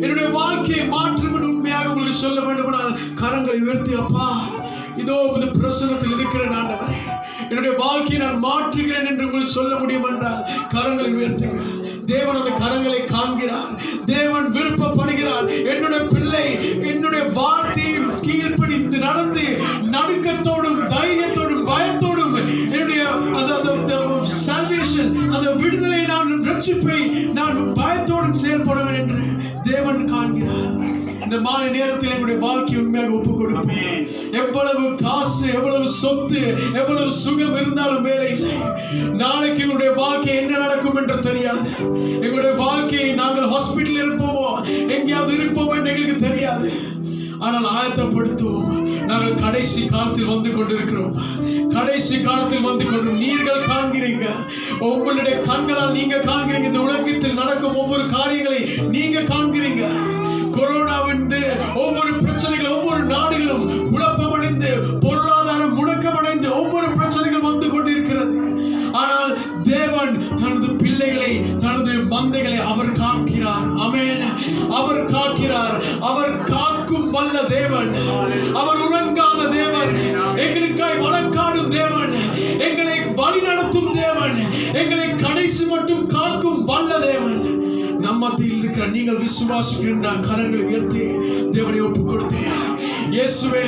என்னுடைய வாழ்க்கையை மாற்றும் என்று உண்மையாக உங்களுக்கு சொல்ல வேண்டுமானால் கரங்களை உயர்த்தி, அப்பா இதோ இந்த பிரசன்னத்தில் இருக்கிறேன் ஆண்டவரே, என்னுடைய வாழ்க்கையை நான் மாற்றுகிறேன் என்று உங்களுக்கு சொல்ல முடியும் என்றால் கரங்களை உயர்த்துங்க. தேவன் அந்த கரங்களை காண்கிறார். தேவன் விருப்பப்படுகிறார். என்னுடைய பிள்ளை என்னுடைய வார்த்தையின் கீழ்ப்படிந்து நடந்து நடுக்கத்தோடும் தைரியத்தோடும் பயத்தோடும் என்னுடைய சால்வேஷன், அந்த விடுதலை, நான் ரட்சிப்பை நான் பயத்தோடும் செயல்படுவேன் என்று தேவன் காண்கிறார். இந்த மாலை நேரத்தில் என்னுடைய வாழ்க்கை உண்மையாக ஒப்பு கொடுப்பேன். எவ்வளவு காசு, எவ்வளவு சொத்து, எவ்வளவு சுகம் இருந்தாலும் வேலை இல்லை. நாளைக்கு எங்களுடைய வாழ்க்கை என்ன நடக்கும் என்று தெரியாது. எங்களுடைய வாழ்க்கையை நாங்கள் ஹாஸ்பிட்டல் இருப்போமோ எங்கேயாவது இருப்போமோ என்று எங்களுக்கு தெரியாது. ஆனால் ஆயத்தப்படுத்துவோம். நாங்கள் கடைசி காலத்தில் வந்து கொண்டிருக்கிறோம். கடைசி காலத்தில் வந்து கொண்டு நீங்கள் காண்கிறீங்க. உங்களுடைய கண்களால் நீங்க காண்கிறீங்க. இந்த உலகத்தில் நடக்கும் ஒவ்வொரு காரியங்களை நீங்க காண்கிறீங்க. கொரோனாவிலிருந்து ஒவ்வொரு பிரச்சனைகள், ஒவ்வொரு நாடுகளும் குழப்பமடைந்து பொருளாதாரம் முடக்கமடைந்து ஒவ்வொரு பிரச்சனைகள் வந்து கொண்டிருக்கிறது. ஆனால் தேவன் தனது பிள்ளைகளை, தனது மந்தைகளை அவர் காக்கிறார். ஆமென். அவர் காக்கிறார். அவர் காக்கும் வல்ல தேவன். அவர் உறங்காத தேவன். எங்களுக்காய் வழக்காடும் தேவன். எங்களை வழி நடத்தும் தேவன். எங்களை கடைசி மட்டும் காக்கும் வல்ல தேவன். நம்மத்தில் இருக்கிற நீங்கள் விசுவாசிக்கின்ற கரங்களை உயர்த்தி தேவனை ஒப்புக் கொடுத்தேன். இயேசுவே,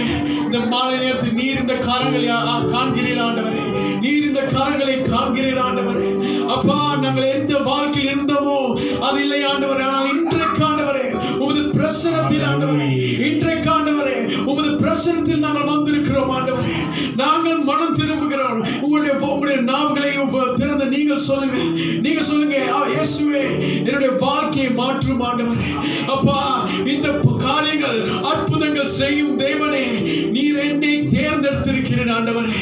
இந்த மாலை நேரத்தில் நீர் இந்த கரங்களை காண்கிறீர் ஆண்டவரே. நீர் இந்த கரங்களை காண்கிறீர் ஆண்டவரே. அப்பா, நாங்கள் எந்த வாழ்க்கையில் இருந்தோமோ அது இல்லை ஆண்டவரே. ஆனால் இன்றைக்கு ஆண்டவரே உமது பிரசன்னத்தில் ஆண்டவரே, இன்றைக்கு ஆண்டவரே உமது பிரசன்னத்தில் நாங்கள் வந்திருக்கிறோம் ஆண்டவரே. நாங்கள் மனம் திரும்புகிறோம். உங்களுடைய நாவுகளை திறந்த நீங்கள் சொல்லுங்க. நீங்க சொல்லுங்க, இயேசுவே என்னுடைய வாழ்க்கையை மாற்றும் ஆண்டவரே. அப்பா, இந்த காரியங்கள் அற்புதங்கள் செய்யும் தேவனே, நீர் என்னை தேர்ந்தெடுத்திருக்கிறேன் ஆண்டவரே.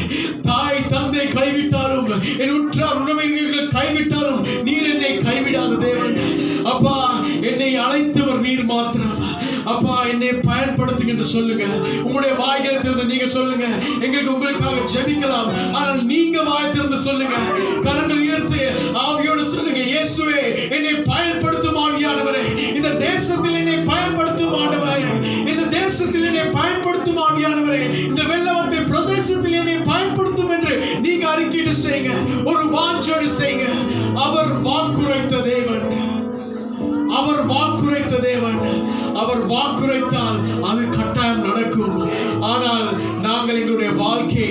தாய் தந்தை கைவிட்டாலும், என் உற்றார் உறவினர்கள் கைவிட்டாலும் நீர் என்னை கைவிடாத தேவன். அப்பா, என்னை அழைத்தவர் நீர் மாத்திரம். அப்பா, என்னை பயன்படுத்துங்க என்று சொல்லுங்க. உங்களுடைய வாய்களை திறந்து நீங்க சொல்லுங்க. எங்களுக்கு உங்களுக்காக ஜெபிக்கலாம். ஆனால் நீங்க வாய் திறந்து சொல்லுங்க. கரங்கள் உயர்த்தி ஆவியோடு சொல்லுங்க, இயேசுவே என்னை பயன்படுத்தும் ஆவியானவரே. இந்த தேசத்தில் என்னை பயன்படுத்தும் ஆண்டவரே. இந்த தேசத்தில் என்னை பயன்படுத்தும் ஆவியானவரே. இந்த வெள்ளவத்தை பிரதேசத்தில் என்னை பயன்படுத்தும் என்று நீங்க அறிக்கையிட்டு செய்யுங்க. ஒரு வாஞ்சோடு செய்யுங்க. அவர் வாக்குரைத்த தேவன். அவர் வாக்குரைத்த தேவன். அவர் வாக்குரைத்தால் அது கட்டாயம் நடக்கும். ஆனால் நாங்கள் எங்களுடைய வாழ்க்கை,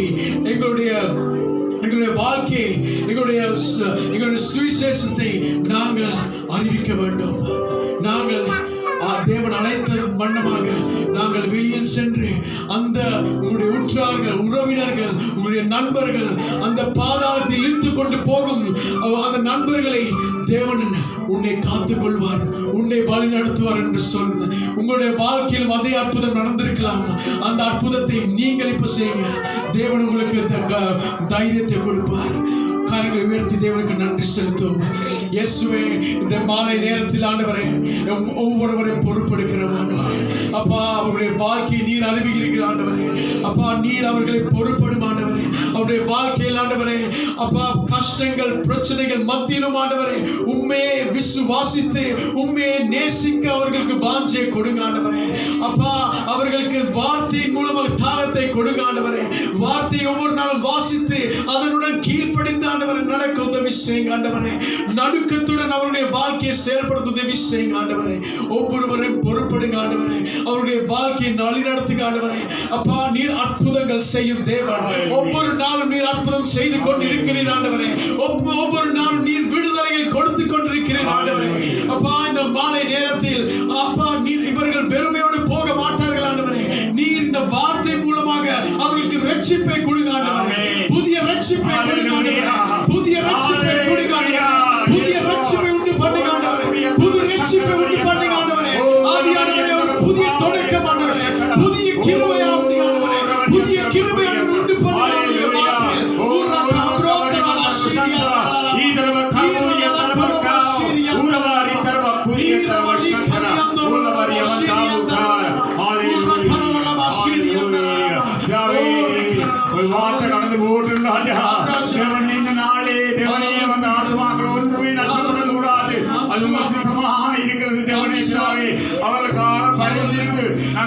எங்களுடைய வாழ்க்கை, எங்களுடைய சுவிசேஷத்தை நாங்கள் அறிவிக்க வேண்டும். நாங்கள் தேவன் அழைத்த வண்ணமாக நாங்கள் வெளியில் சென்று அந்த உங்களுடைய உற்றார்கள், உறவினர்கள், உங்களுடைய நண்பர்கள் அந்த பாதாளத்தில் இழுத்து கொண்டு போகும் அந்த நண்பர்களை தேவன் உன்னை காத்துக் கொள்வார், உன்னை வழி நடத்துவார் என்று சொல்லுங்க. உங்களுடைய வாழ்க்கையில் அதே அற்புதம் நடந்திருக்கலாம். அந்த அற்புதத்தை நீங்கள் இப்ப செய்யுங்க. தேவன் உங்களுக்கு தைரியத்தை கொடுப்பார். கரங்களை உயர்த்தி தேவனுக்கு நன்றி செலுத்தும். இயேசுவே, இந்த மாலை நேரத்தில் ஆண்டவரே ஒவ்வொருவரையும் பொறுப்பெடுக்கிறோம் ஆண்டவரே. அப்பா, அவருடைய வாழ்க்கையை நீர் அறிவிக்கிறீர்கள் ஆண்டவரே. அப்பா, நீர் அவர்களை பொறுப்படும் ஆண்டவரே. அவருடைய வாழ்க்கையில் ஆண்டவரே, அப்பா, கஷ்டங்கள் பிரச்சனைகள் மத்தியிலும் ஆண்டவரே உண்மையை விசுவாசித்து உண்மையை நேசிக்க அவர்களுக்கு வாஞ்சை கொடுங்க ஆண்டவரே. அப்பா, அவர்களுக்கு வார்த்தையின் மூலமாக தாகத்தை கொடுங்க ஆண்டவரே. வார்த்தையை ஒவ்வொரு நாளும் வாசித்து அதனுடன் கீழ்ப்படிந்து ஆண்டவரை நடக்க உதவி செய்யுங்க ஆண்டவரே. நடுக்கத்துடன் அவருடைய வாழ்க்கையை செயல்படுத்த உதவி செய்யுங்க ஆண்டவரே. ஒவ்வொருவரையும் பொறுப்படுங்க ஆண்டவரே. அவருடைய வாழ்க்கையை வழி நடத்துங்க ஆண்டவரே. அப்பா, நீர் அற்புதங்கள் செய்யும் தேவன். ஒவ்வொரு நாளும் நீர் அற்புதம் செய்து கொண்டு இருக்கிறீர் ஆண்டவரே. ஒவ்வொரு நாளும் நீர் விடுதலைகள் கொடுத்து கொண்டிருக்கிறீர் ஆண்டவரே. அப்பா, இந்த மாலை நேரத்தில் அப்பா, நீர் இவர்கள் வெறுமையோடு போக மாட்டார்கள் ஆண்டவரே. நீர் இந்த வார்த்தை மூலமாக அவர்களுக்கு ரட்சிப்பை கொடுங்க ஆண்டவரே. புதிய ரட்சிப்பை கொடுங்க ஆண்டவரே. புதிய ரட்சிப்பை கொடுங்க ஆண்டவரே.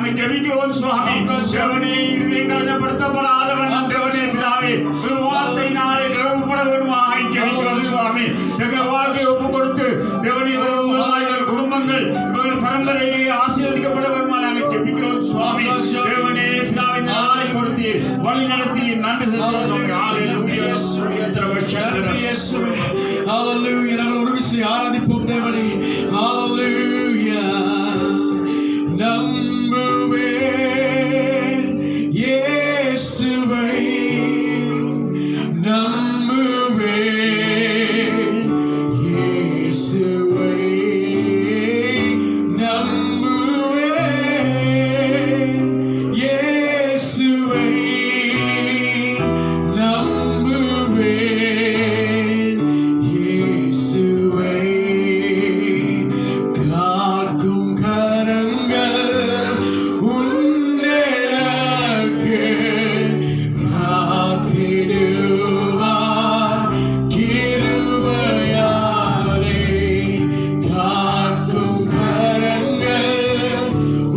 நாங்கள் ஜெபிக்கிறோம் சுவாமி. தேவனே, இருதயம் கடினப்படுத்தப்படாதவன் தேவனே பிதாவே, ஒரு வார்த்தையினாலே திறவுபட வேண்டுமாக ஜெபிக்கிறோம் சுவாமி. எங்கள் வாழ்க்கையை ஒப்புக் கொடுத்து தேவனே, இவர்கள் மூலமாக எங்கள் குடும்பங்கள் இவர்கள் பரம்பரையை ஆசீர்வதிக்கப்பட வேண்டுமாக நாங்கள் ஜெபிக்கிறோம் சுவாமி. தேவனே பிதாவே, இந்த நாளை கொடுத்து வழி நடத்தி நன்றி செலுத்துகிறோம். ஹalleluya. நாங்கள் ஒரு விசை ஆராதிப்போம் தேவனே. ஹalleluya. நம்புவேன் இயேசுவை, நம்புவேன் இயேசுவை, நம்புவேன் இயேசுவை, நம்புவேன் இயேசுவை. காக்கும் கரங்கள் உன்னெனக்கு காத்திடுவார் கிருபையாலே. காக்கும் கரங்கள்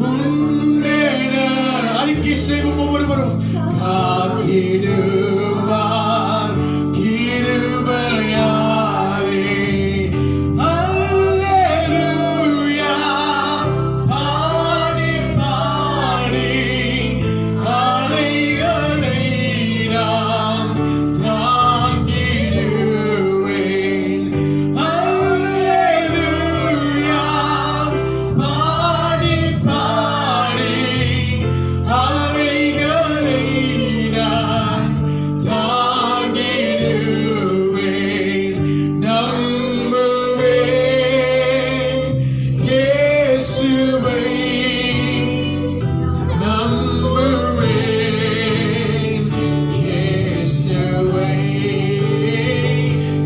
உன்னென அறிக்கை செய்வோம் ஒவ்வொருவரும். காத்திடுவார் கிருபையாலே. அல்லேலூயா. பாடி பாடி அலைகளை நாம் தாங்கிடுவேன். அல்லேலூயா. பாடி பாடி அலைகளை நான் தாங்கிடுவேன். நம்புவேன் இயேசுவை, நம்புவேன் இயேசுவை,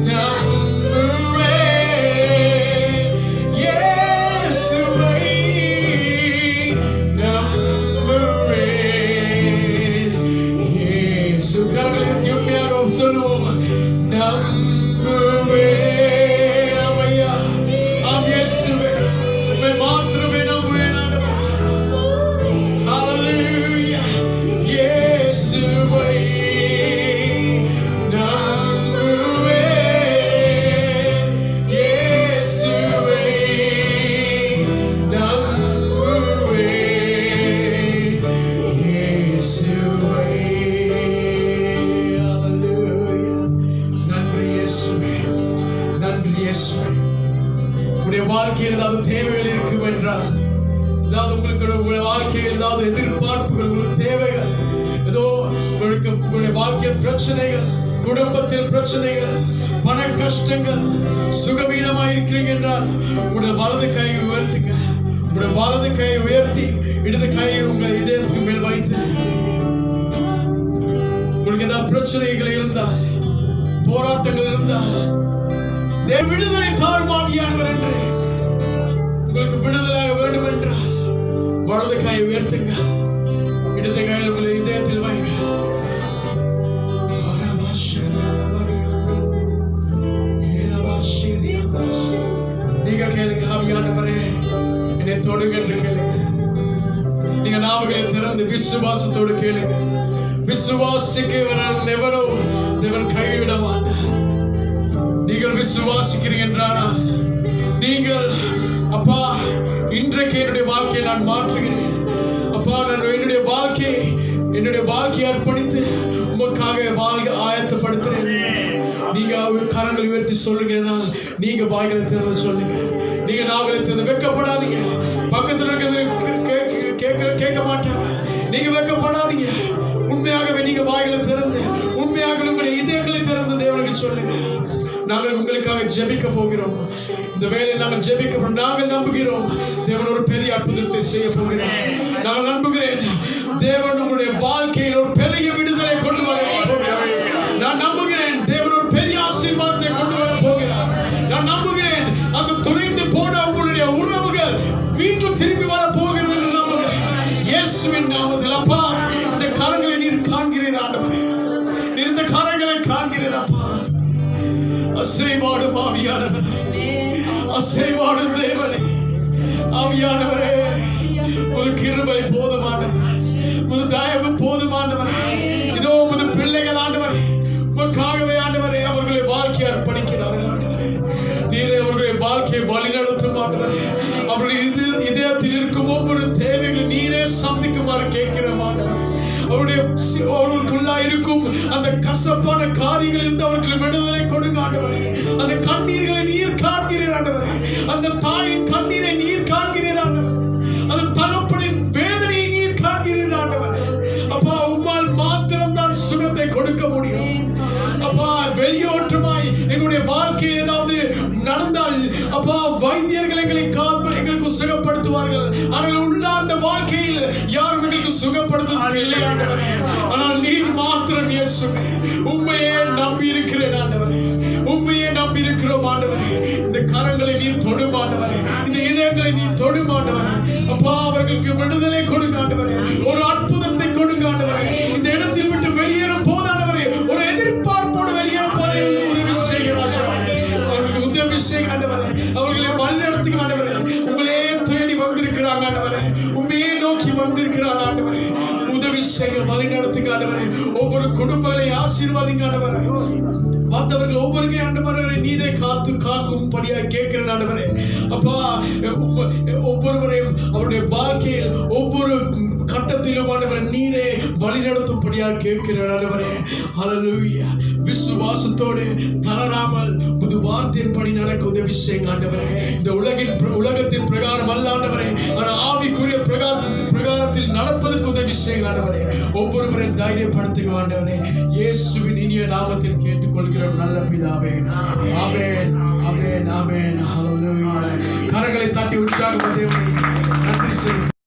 நம்புவேன் இயேசுவை, நம்புவேன் இயேசு. கரங்களை உயர்த்தி உண்மையாக சொல்லுவோம். நம்புவேன். ஆமையா. ஆம் இயேசுவே, உம்மை மாத்திரமே நம்புவேன் ஆண்டவரே. ஹalleluya. இயேசுவை நம்புவேன். இயேசுவை நம்புவேன். இயேசுவை. ஹalleluya. நன்றி இயேசுவே. நன்றி இயேசுவே. உங்களுடைய வாழ்க்கையில் ஏதாவது தேவைகள் இருக்கும் என்றால், ஏதாவது உங்களுடைய வாழ்க்கையில் ஏதாவது எதிர்பார்ப்புகள், உங்களுக்கு தேவைகள், ஏதோ உங்களுக்கு உங்களுடைய வாழ்க்கையில் பிரச்சனைகள், குடும்பத்தில் பிரச்சனைகள், பண கஷ்டங்கள், சுகவீனமாக இருக்கிறீங்க என்றால் உங்களுடைய வலது கையை உயர்த்துங்க. உங்களுடைய வலது கையை உயர்த்தி இடது கையை உங்கள் இதயத்துக்கு மேல் வைத்து, உங்களுக்கு ஏதாவது பிரச்சனைகள் இருந்தால், போராட்டங்கள் இருந்தால், விடுதலை தாரும் ஆவியானவர் என்று உங்களுக்கு விடுதலையாக வேண்டும் என்றால் வலது கையை உயர்த்துங்க. இடது கையில் உங்களை இதயத்தில் வைங்க. நீங்க கேளுங்க. ஆவியானவரே, என்னை தொடுங்க என்று கேளுங்க. நீங்க நாவுகளை திறந்து விசுவாசத்தோடு கேளுங்க. விசுவாசிக்கிறவன் எவனோ தேவன் கைவிட மாட்டார். நீங்கள் விசுவாசிக்கிறீங்க என்றானா, நீங்கள் அப்பா இன்றைக்கு என்னுடைய வாழ்க்கையை நான் மாற்றுகிறேன் அப்பா, நான் என்னுடைய வாழ்க்கையை அர்ப்பணித்து உமக்காக வாழ்க்கை ஆயத்தப்படுத்துறேன். நீங்க கரங்களை உயர்த்தி சொல்லுங்கன்னா, நீங்க வாய்களை திறந்து சொல்லுங்க. நீங்க நாவலை திறந்து வெக்கப்படாதீங்க. பக்கத்தில் இருக்கிறது கேட்க மாட்டாங்க. நீங்க வெக்கப்படாதீங்க. உண்மையாகவே நீங்க வாய்களை திறந்து, உண்மையாக உங்களுடைய இதயங்களை திறந்து தேவனுக்கு சொல்லுங்க. நாங்கள் உங்களுக்காக ஜெபிக்க போகிறோம். இந்த வேளையில் நாங்கள் ஜெபிக்க நாங்கள் நம்புகிறோம் தேவன் ஒரு பெரிய அற்புதத்தை செய்ய போகிறார். நான் நம்புகிறேன் தேவன் உங்களுடைய வாழ்க்கையில் ஒரு பெரிய விடுதலை கொண்டு வர போகிறார். நான் நம்புகிறேன் தேவன் ஒரு பெரிய ஆசீர்வாதத்தை கொண்டு வர போகிறார். நான் நம்புகிறேன் அந்த துணைந்து போன உங்களுடைய உறவுகள் மீண்டும் திரும்பி வர போகிறது என்று நம்புகிறேன். இயேசுவின் நாமத்தில் அப்பா, இந்த கரங்களை நீர் காண்கிறீர் ஆண்டவரே. நீர் இந்த கரங்களை காண்கிறீர் அப்பா. அசைவாடும் ஆவியானவரே, அசைவாடும் தேவனே, ஆவியானவரே உமது கிருபை போதுமானவர், உமது தயவு போதுமானவர். இதோ உமது பிள்ளைகள் ஆண்டவரே உமக்காகவே ஆண்டவரே அவர்களை வாழ்க்கையை அர்ப்பணிக்கிறார்கள் ஆண்டவரே. நீரே அவர்களுடைய வாழ்க்கையை வழிநடத்தும் ஆண்டவரே. அவருடைய இதயத்தில் இருக்கும் ஒவ்வொரு தேவைகளை நீரே சந்திக்குமாறு கேட்கிறோம் ஆண்டவரே. அவர்களுக்குள்ளா இருக்கும் அந்த கசப்பான காரியங்கள் இருந்து அவர்களுக்கு விடுதலை கொடுங்க ஆண்டவரே. அந்த கண்ணீர்களை நீர் காண்கிறீர் ஆண்டவரே. அந்த தாயின் கண்ணீரை நீர் காண்கிறீர் ஆண்டவரே. அந்த தகப்பனின் வேதனையை நீர் காண்கிறீர் ஆண்டவரே. அப்பா உம்மால் மாத்திரம் தான் சுகத்தை கொடுக்க முடியும். அப்பா வெளியோட்டமாய் எங்களுடைய வாழ்க்கையில் ஏதாவது நடந்தால் அப்பா வைத்தியர்கள் எங்களுக்கு சுகப்படுத்துவார்கள். ஆனால் உள்ளார்ந்த வாழ்க்கையில் யாரும் எங்களுக்கு சுகப்படுத்துவது இல்லை ஆண்டவரே. ஆனால் நீர் மாத்திரம் இயேசுவே உம்மையே நம்பி இருக்கிறேன் ஆண்டவரே. உம்மையே நம்பி இருக்கிறோம் ஆண்டவரே. இந்த கரங்களை நீர் தொடும் ஆண்டவரே. இந்த இதயங்களை நீர் தொடும் ஆண்டவரே. அப்பா அவர்களுக்கு விடுதலை கொடுங்க ஆண்டவரே. ஒரு அற்புதத்தை கொடுங்க ஆண்டவரே. இந்த இடத்தில் விட்டு வெளியேறும் போதானவரே ஒரு எதிர்பார்ப்போடு வெளியேறும் போதே உதவி செய்கிறார். அவர்களுக்கு உதவி செய்கிற ஆண்டவரே. அவர்களை வழிநடத்துகிற ஆண்டவரே. உங்களே தேடி வந்திருக்கிறாங்க ஆண்டவரே. உண்மையே நோக்கி வந்திருக்கிறாங்க ஆண்டவரே. உதவி செய்ய வழிநடத்துங்க ஆண்டவரே. ஒவ்வொரு குடும்பங்களை ஆசீர்வாதிங்க ஆண்டவரே. வந்தவர்கள் ஒவ்வொருவரையும் ஆண்டவரே நீரே காத்து காக்கும்படியாக கேட்கிறேன் ஆண்டவரே. அப்பா ஒவ்வொருவரையும் அவருடைய வாழ்க்கையில் ஒவ்வொரு கட்டத்திலும் ஆண்டவரே நீரே வழிநடத்தும்படியாக கேட்கிறேன் ஆண்டவரே. ஹல்லேலூயா. விசுவாசத்தோடு தளராமல் புது வார்த்தையின்படி நடக்க உதவி செய்யுங்க ஆண்டவரே. இந்த உலகத்தின் பிரகாரம் அல்ல ஆண்டவரே, ஆனால் ஆவிக்குரிய பிரகாரத்தில் நடப்பதற்கு உதவி செய்யுங்க ஆண்டவரே. ஒவ்வொருவரையும் தைரியப்படுத்துங்க ஆண்டவரே. இயேசுவின் இனிய நாமத்தில் கேட்டுக்கொள்கிறோம் நல்ல பிதாவே. ஆமென், ஆமென், ஆமென். ஹல்லேலூயா. கரங்களை தட்டி உற்சாகப்படுத்துங்கள். நன்றி.